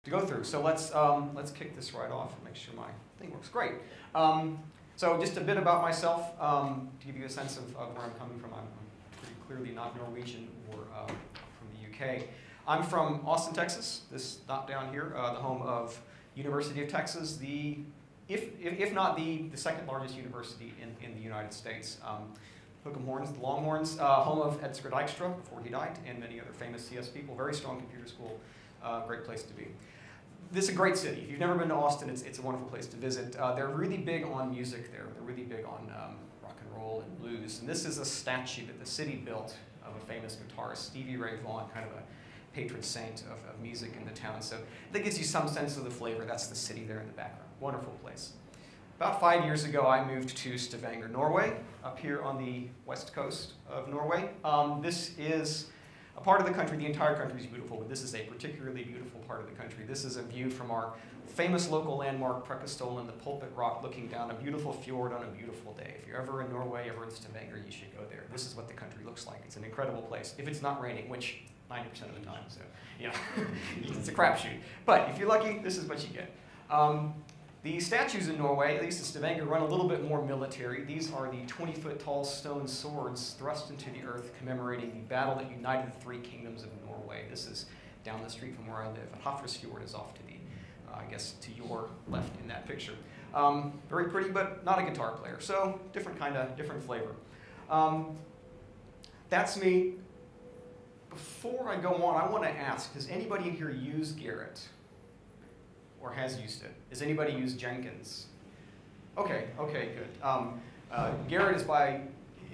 To go through. So let's kick this right off and make sure my thing works great. So just a bit about myself to give you a sense of where I'm coming from. I'm pretty clearly not Norwegian or from the UK. I'm from Austin, Texas. This dot down here, the home of University of Texas, if not the second largest university in the United States. Hook'em Horns, the Longhorns, home of Edgar Dijkstra before he died, and many other famous CS people. Very strong computer school. Great place to be. This is a great city. If you've never been to Austin, it's a wonderful place to visit. They're really big on music there. They're really big on rock and roll and blues. And this is a statue that the city built of a famous guitarist, Stevie Ray Vaughan, kind of a patron saint of music in the town. So that gives you some sense of the flavor. That's the city there in the background. Wonderful place. About 5 years ago, I moved to Stavanger, Norway, up here on the west coast of Norway. This is a part of the country. The entire country is beautiful, but this is a particularly beautiful part of the country. This is a view from our famous local landmark, Preikestolen, the Pulpit Rock, looking down a beautiful fjord on a beautiful day. If you're ever in Norway, ever in Stavanger, you should go there. This is what the country looks like. It's an incredible place, if it's not raining, which 90% of the time, so yeah, it's a crapshoot. But if you're lucky, this is what you get. The statues in Norway, at least in Stavanger, run a little bit more military. These are the 20-foot-tall stone swords thrust into the earth, commemorating the battle that united the three kingdoms of Norway. This is down the street from where I live. And Hafrsfjord is off to the, I guess, to your left in that picture. Very pretty, but not a guitar player. So different flavor. That's me. Before I go on, I want to ask, does anybody in here use Gerrit? Or has used it? Does anybody use Jenkins? Okay, good. Gerrit is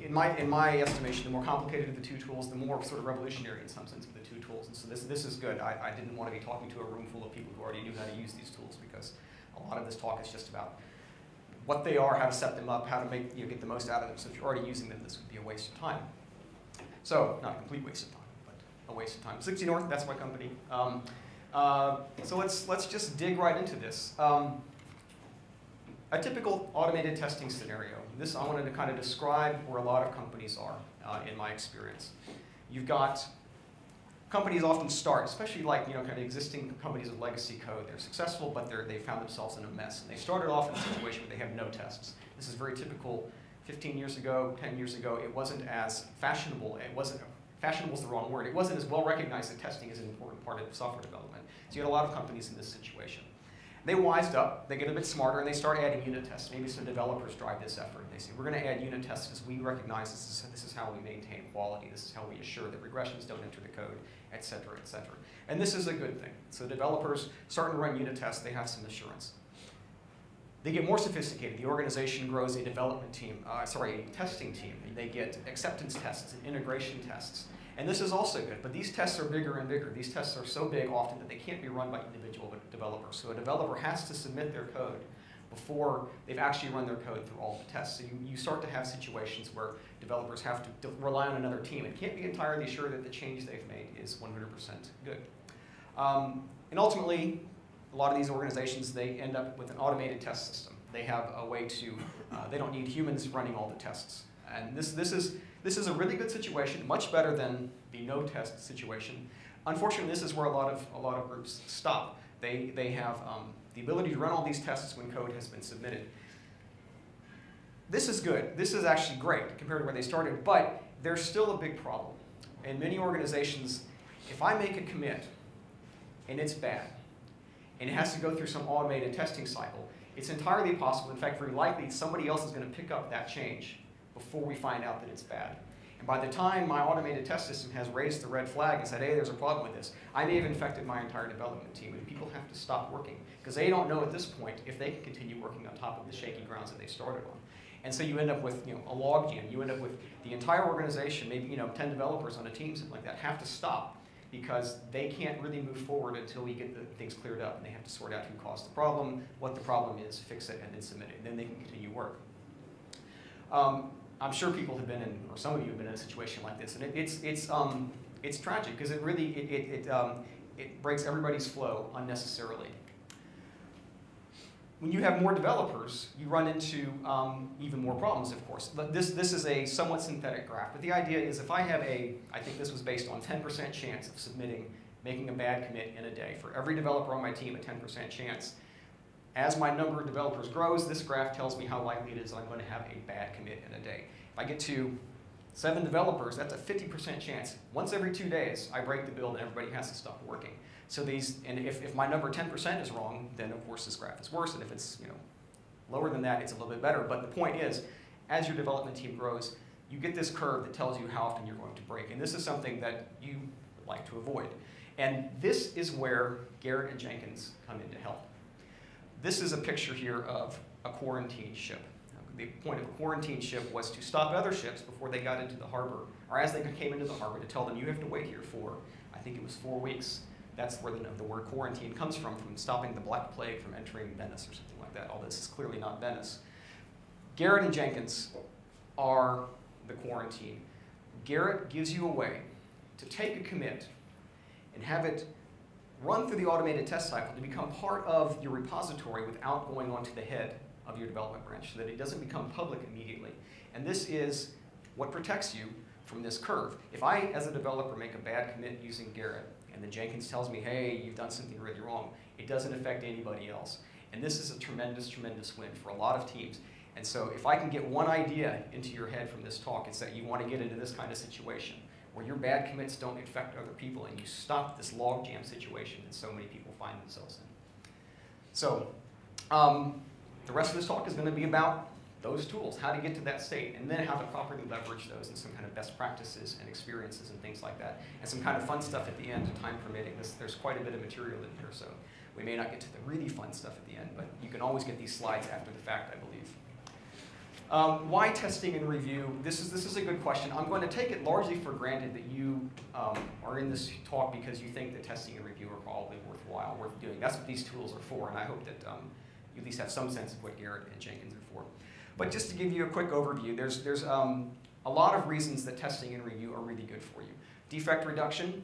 in my estimation, the more complicated of the two tools, the more sort of revolutionary in some sense of the two tools. And so this is good. I didn't want to be talking to a room full of people who already knew how to use these tools, because a lot of this talk is just about what they are, how to set them up, how to make get the most out of them. So if you're already using them, this would be a waste of time. So not a complete waste of time, but a waste of time. 60 North, that's my company. So let's just dig right into this. A typical automated testing scenario. This I wanted to kind of describe where a lot of companies are in my experience. You've got companies often start, especially like kind of existing companies with legacy code. They're successful, but they found themselves in a mess. And they started off in a situation where they have no tests. This is very typical. 15 years ago, 10 years ago, it wasn't as fashionable. Fashionable is the wrong word. It wasn't as well recognized that testing is an important part of software development. So you had a lot of companies in this situation. They wised up, they get a bit smarter, and they start adding unit tests. Maybe some developers drive this effort. They say, we're going to add unit tests because we recognize this is how we maintain quality. This is how we assure that regressions don't enter the code, et cetera, et cetera. And this is a good thing. So developers starting to run unit tests, they have some assurance. They get more sophisticated. The organization grows a development team, a testing team. They get acceptance tests and integration tests. And this is also good, but these tests are bigger and bigger. These tests are so big often that they can't be run by individual developers. So a developer has to submit their code before they've actually run their code through all the tests. So you start to have situations where developers have to rely on another team and can't be entirely sure that the change they've made is 100% good. And ultimately, a lot of these organizations, they end up with an automated test system. They have a way to, they don't need humans running all the tests. And this is a really good situation, much better than the no test situation. Unfortunately, this is where a lot of groups stop. They have the ability to run all these tests when code has been submitted. This is good. This is actually great compared to where they started, but there's still a big problem. In many organizations, if I make a commit and it's bad, and it has to go through some automated testing cycle, it's entirely possible, in fact very likely, somebody else is going to pick up that change before we find out that it's bad. And by the time my automated test system has raised the red flag and said, hey, there's a problem with this, I may have infected my entire development team, and people have to stop working because they don't know at this point if they can continue working on top of the shaky grounds that they started on. And so you end up with a log jam. You end up with the entire organization, maybe 10 developers on a team, something like that, have to stop because they can't really move forward until we get the things cleared up, and they have to sort out who caused the problem, what the problem is, fix it, and then submit it. And then they can continue work. I'm sure people have been in, or some of you have been in a situation like this, and it's tragic because it really it breaks everybody's flow unnecessarily. When you have more developers, you run into even more problems, of course. This is a somewhat synthetic graph, but the idea is if I have I think this was based on 10% chance of making a bad commit in a day. For every developer on my team, a 10% chance. As my number of developers grows, this graph tells me how likely it is I'm going to have a bad commit in a day. If I get to 7 developers, that's a 50% chance. Once every 2 days, I break the build and everybody has to stop working. So and if my number 10% is wrong, then of course this graph is worse, and if it's lower than that, it's a little bit better. But the point is, as your development team grows, you get this curve that tells you how often you're going to break, and this is something that you would like to avoid. And this is where Gerrit and Jenkins come in to help. This is a picture here of a quarantine ship. The point of a quarantine ship was to stop other ships before they got into the harbor, or as they came into the harbor, to tell them you have to wait here for, I think it was 4 weeks. That's where the word quarantine comes from stopping the Black Plague from entering Venice or something like that, although this is clearly not Venice. Gerrit and Jenkins are the quarantine. Gerrit gives you a way to take a commit and have it run through the automated test cycle to become part of your repository without going onto the head of your development branch so that it doesn't become public immediately. And this is what protects you from this curve. If I, as a developer, make a bad commit using Gerrit, and then Jenkins tells me, hey, you've done something really wrong, it doesn't affect anybody else. And this is a tremendous, tremendous win for a lot of teams. And so if I can get one idea into your head from this talk, it's that you want to get into this kind of situation where your bad commits don't infect other people and you stop this logjam situation that so many people find themselves in. So the rest of this talk is going to be about those tools, how to get to that state, and then how to properly leverage those and some kind of best practices and experiences and things like that. And some kind of fun stuff at the end, time permitting. There's quite a bit of material in here, so we may not get to the really fun stuff at the end, but you can always get these slides after the fact, I believe. Why testing and review? This is a good question. I'm going to take it largely for granted that you are in this talk because you think that testing and review are probably worthwhile, worth doing. That's what these tools are for, and I hope that you at least have some sense of what Gerrit and Jenkins are for. But just to give you a quick overview, there's a lot of reasons that testing and review are really good for you. Defect reduction,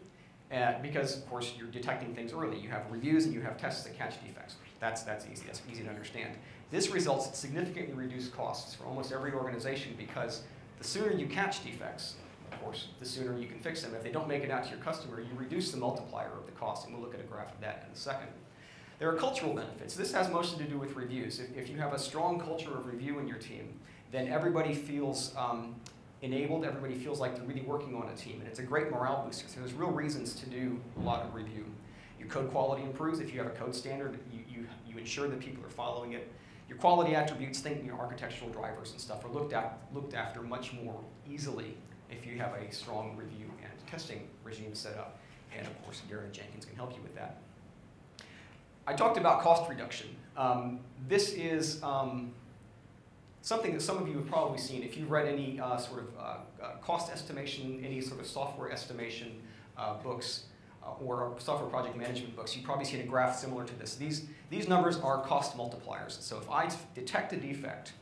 because of course you're detecting things early. You have reviews and you have tests that catch defects. That's easy. That's easy to understand. This results in significantly reduced costs for almost every organization because the sooner you catch defects, of course, the sooner you can fix them. If they don't make it out to your customer, you reduce the multiplier of the cost, and we'll look at a graph of that in a second. There are cultural benefits. This has mostly to do with reviews. If you have a strong culture of review in your team, then everybody feels enabled, everybody feels like they're really working on a team, and it's a great morale booster. So there's real reasons to do a lot of review. Your code quality improves. If you have a code standard, you ensure that people are following it. Your quality attributes, think your architectural drivers and stuff, are looked after much more easily if you have a strong review and testing regime set up. And of course, Gerrit and Jenkins can help you with that. I talked about cost reduction. This is something that some of you have probably seen. If you've read any sort of cost estimation, any sort of software estimation books or software project management books, you've probably seen a graph similar to this. These numbers are cost multipliers. So if I detect a defect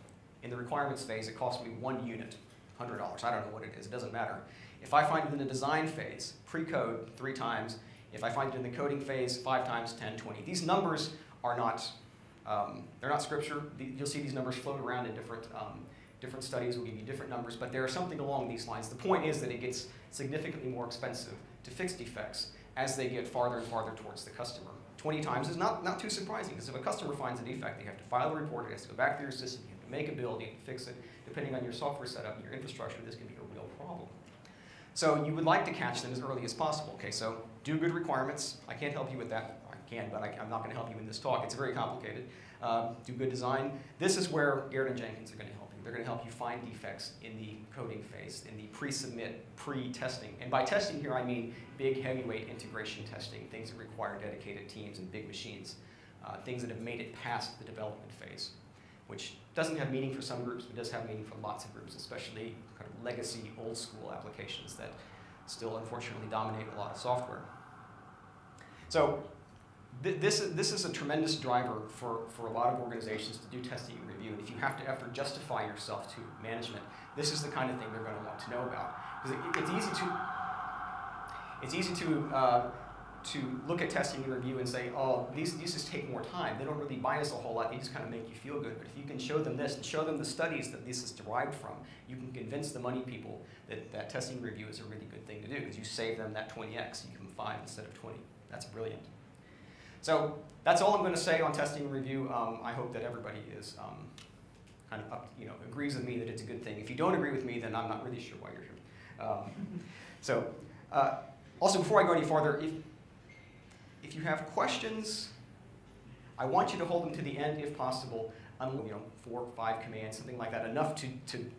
in the requirements phase, it costs me 1 unit, $100. I don't know what it is. It doesn't matter. If I find it in the design phase, pre-code 3 times, if I find it in the coding phase, 5 times, 10, 20. These numbers are not They're not scripture. You'll see these numbers float around in different studies will give you different numbers, but there is something along these lines. The point is that it gets significantly more expensive to fix defects as they get farther and farther towards the customer. 20 times is not too surprising, because if a customer finds a defect, they have to file a report, it has to go back through your system, you have to make a build, you have to fix it. Depending on your software setup and your infrastructure, this can be a real problem. So you would like to catch them as early as possible. Okay, so do good requirements. I can't help you with that. I can, but I'm not going to help you in this talk. It's very complicated. Do good design. This is where Gerrit and Jenkins are going to help you. They're going to help you find defects in the coding phase, in the pre-submit, pre-testing. And by testing here, I mean big, heavyweight integration testing, things that require dedicated teams and big machines, things that have made it past the development phase, which doesn't have meaning for some groups, but does have meaning for lots of groups, especially kind of legacy, old-school applications that still, unfortunately, dominate a lot of software. So this is a tremendous driver for a lot of organizations to do testing and review. And if you have to ever justify yourself to management, this is the kind of thing they're going to want to know about. Because it's easy to look at testing and review and say, oh, these just take more time. They don't really bias a whole lot. They just kind of make you feel good. But if you can show them this and show them the studies that this is derived from, you can convince the money people that testing and review is a really good thing to do, because you save them that 20x. You give them 5 instead of 20. That's brilliant. So that's all I'm going to say on testing and review. I hope that everybody is kind of agrees with me that it's a good thing. If you don't agree with me, then I'm not really sure why you're here. Also, before I go any farther, if you have questions, I want you to hold them to the end if possible. 4 or 5 commands, something like that, enough to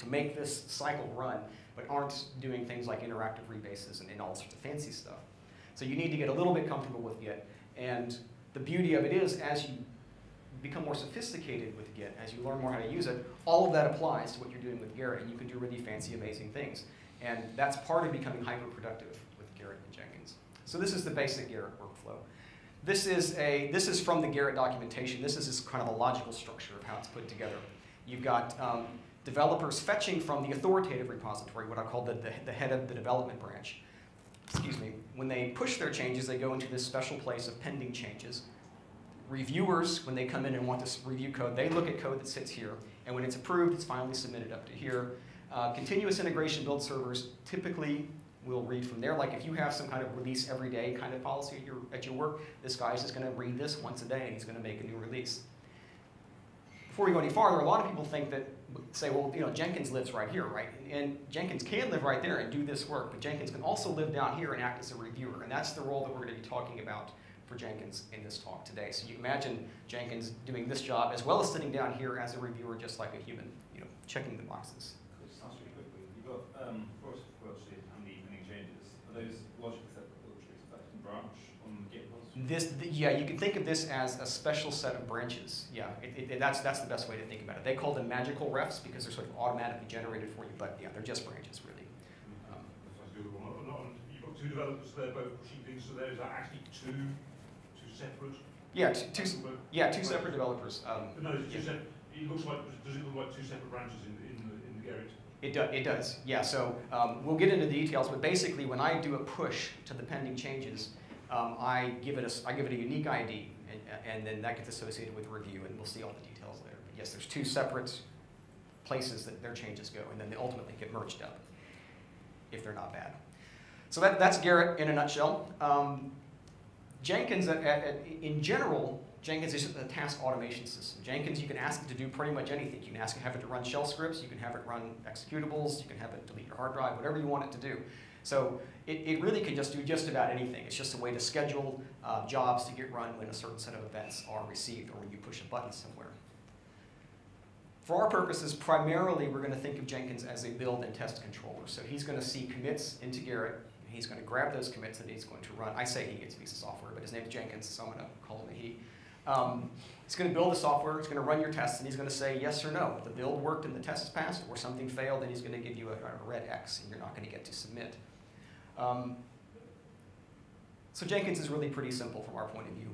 make this cycle run, but aren't doing things like interactive rebases and all sorts of fancy stuff. So you need to get a little bit comfortable with Git. And the beauty of it is, as you become more sophisticated with Git, as you learn more how to use it, all of that applies to what you're doing with Gerrit, and you can do really fancy, amazing things. And that's part of becoming hyper-productive with Gerrit and Jenkins. So this is the basic Gerrit workflow. This is from the Gerrit documentation. This is kind of a logical structure of how it's put together. You've got developers fetching from the authoritative repository, what I call the head of the development branch. Excuse me. When they push their changes, they go into this special place of pending changes. Reviewers, when they come in and want to review code, they look at code that sits here, and when it's approved, it's finally submitted up to here. Continuous integration build servers typically will read from there. Like if you have some kind of release every day kind of policy at your work, this guy's just going to read this once a day, and he's going to make a new release. Before we go any farther, a lot of people say, well, Jenkins lives right here, right? And Jenkins can live right there and do this work, but Jenkins can also live down here and act as a reviewer, and that's the role that we're going to be talking about for Jenkins in this talk today. So you can imagine Jenkins doing this job as well as sitting down here as a reviewer, just like a human, checking the boxes. Just ask really quickly. You've got for actually how many changes? Are those logic separate build trees that can branch on Git repository? Yeah, you can think of this as a special set of branches. Yeah, that's the best way to think about it. They call them magical refs because they're sort of automatically generated for you, but yeah, they're just branches, really. You've got 2 developers there both pushing things, so there's actually two separate. Yeah, two separate developers. No, it's two separate. It looks like. Does it look like 2 separate branches in the Gerrit? It does. Yeah. So we'll get into the details, but basically, when I do a push to the pending changes, I give it a unique ID, and then that gets associated with review, and we'll see all the details later. But yes, there's 2 separate places that their changes go, and then they ultimately get merged up if they're not bad. So that's Gerrit in a nutshell. Jenkins, in general, Jenkins is a task automation system. Jenkins, you can ask it to do pretty much anything. You can ask it, have it to run shell scripts, you can have it run executables, you can have it delete your hard drive, whatever you want it to do. So it really can just do just about anything. It's just a way to schedule jobs to get run when a certain set of events are received or when you push a button somewhere. For our purposes, primarily, we're going to think of Jenkins as a build and test controller. So he's going to see commits into Gerrit. He's going to grab those commits and he's going to run. I say he, it's a piece of software, but his name's Jenkins, so I'm going to call him a he. He's going to build the software, he's going to run your tests, and he's going to say yes or no. The build worked and the test passed, or something failed, and he's going to give you a red X, and you're not going to get to submit. So Jenkins is really pretty simple from our point of view.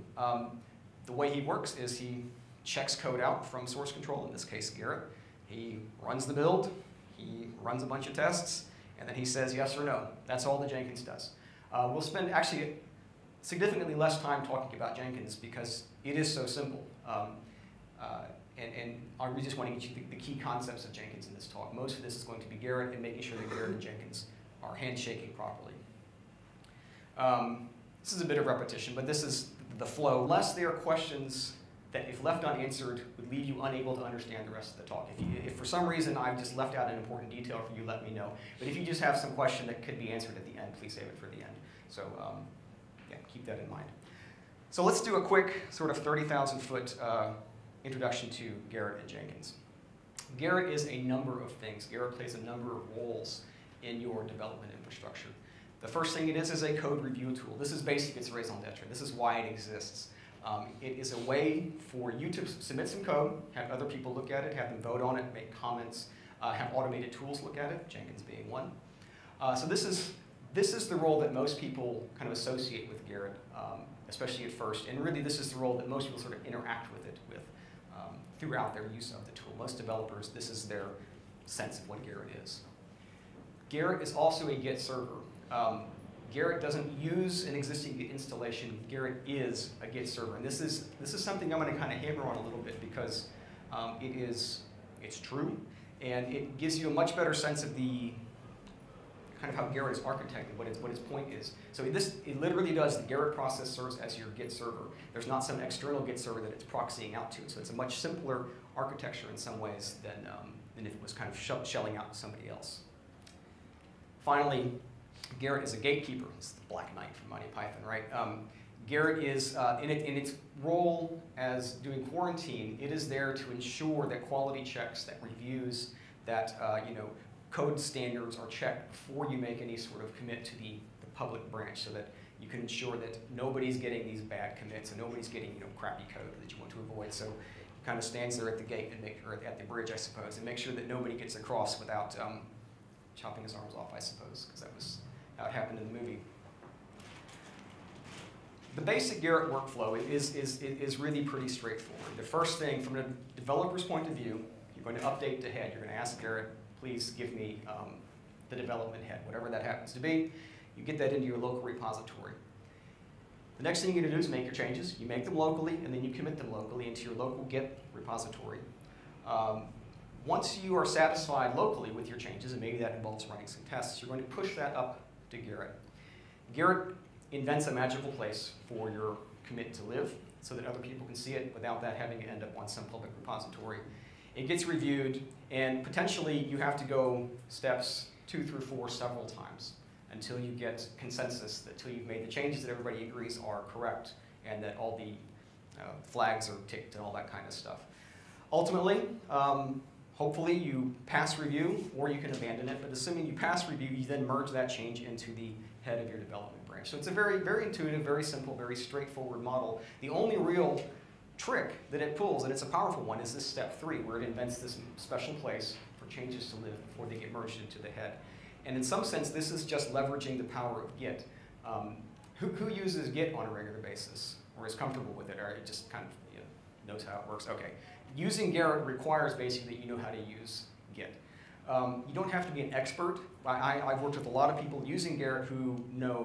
The way he works is he checks code out from source control, in this case Gerrit. He runs the build, he runs a bunch of tests, and then he says yes or no. That's all that Jenkins does. We'll spend actually significantly less time talking about Jenkins because it is so simple. And I really just want to get you the key concepts of Jenkins in this talk. Most of this is going to be Gerrit and making sure that Gerrit and Jenkins are handshaking properly. This is a bit of repetition, but this is the flow. Unless there are questions that, if left unanswered, would leave you unable to understand the rest of the talk. If for some reason I've just left out an important detail for you, let me know. But if you just have some question that could be answered at the end, please save it for the end. So yeah, keep that in mind. So let's do a quick sort of 30,000-foot introduction to Gerrit and Jenkins. Gerrit is a number of things. Gerrit plays a number of roles in your development infrastructure. The first thing it is a code review tool. This is basic, it's raison d'etre. This is why it exists. It is a way for you to submit some code, have other people look at it, have them vote on it, make comments, have automated tools look at it, Jenkins being one. So this is the role that most people kind of associate with Gerrit, especially at first. And really, this is the role that most people sort of interact with it throughout their use of the tool. Most developers, this is their sense of what Gerrit is. Gerrit is also a Git server. Gerrit doesn't use an existing Git installation. Gerrit is a Git server. And this is something I'm going to kind of hammer on a little bit because it's true. And it gives you a much better sense of the kind of how Gerrit is architected, what its point is. So it literally does, the Gerrit process serves as your Git server. There's not some external Git server that it's proxying out to. So it's a much simpler architecture in some ways than if it was kind of shelling out to somebody else. Finally, Gerrit is a gatekeeper. It's the Black Knight from Monty Python, right? Gerrit is, in its role as doing quarantine, it is there to ensure that quality checks, that reviews, that code standards are checked before you make any sort of commit to the public branch, so that you can ensure that nobody's getting these bad commits and nobody's getting crappy code that you want to avoid. So it kind of stands there at the gate and or at the bridge, I suppose, and make sure that nobody gets across without chopping his arms off, I suppose, because that was how it happened in the movie. The basic Gerrit workflow is really pretty straightforward. The first thing, from a developer's point of view, you're going to update the head. You're going to ask Gerrit, please give me the development head, whatever that happens to be. You get that into your local repository. The next thing you're going to do is make your changes. You make them locally, and then you commit them locally into your local Git repository. Once you are satisfied locally with your changes, and maybe that involves running some tests, you're going to push that up to Gerrit. Gerrit invents a magical place for your commit to live so that other people can see it without that having to end up on some public repository. It gets reviewed, and potentially you have to go steps 2 through 4 several times until you get consensus, until you've made the changes that everybody agrees are correct and that all the flags are ticked and all that kind of stuff. Ultimately, hopefully you pass review, or you can abandon it, but assuming you pass review, you then merge that change into the head of your development branch. So it's a very, very intuitive, very simple, very straightforward model. The only real trick that it pulls, and it's a powerful one, is this step 3, where it invents this special place for changes to live before they get merged into the head. And in some sense, this is just leveraging the power of Git. Who uses Git on a regular basis, or is comfortable with it, or it just kind of knows how it works? Okay. Using Gerrit requires basically that you know how to use Git. You don't have to be an expert. I've worked with a lot of people using Gerrit who know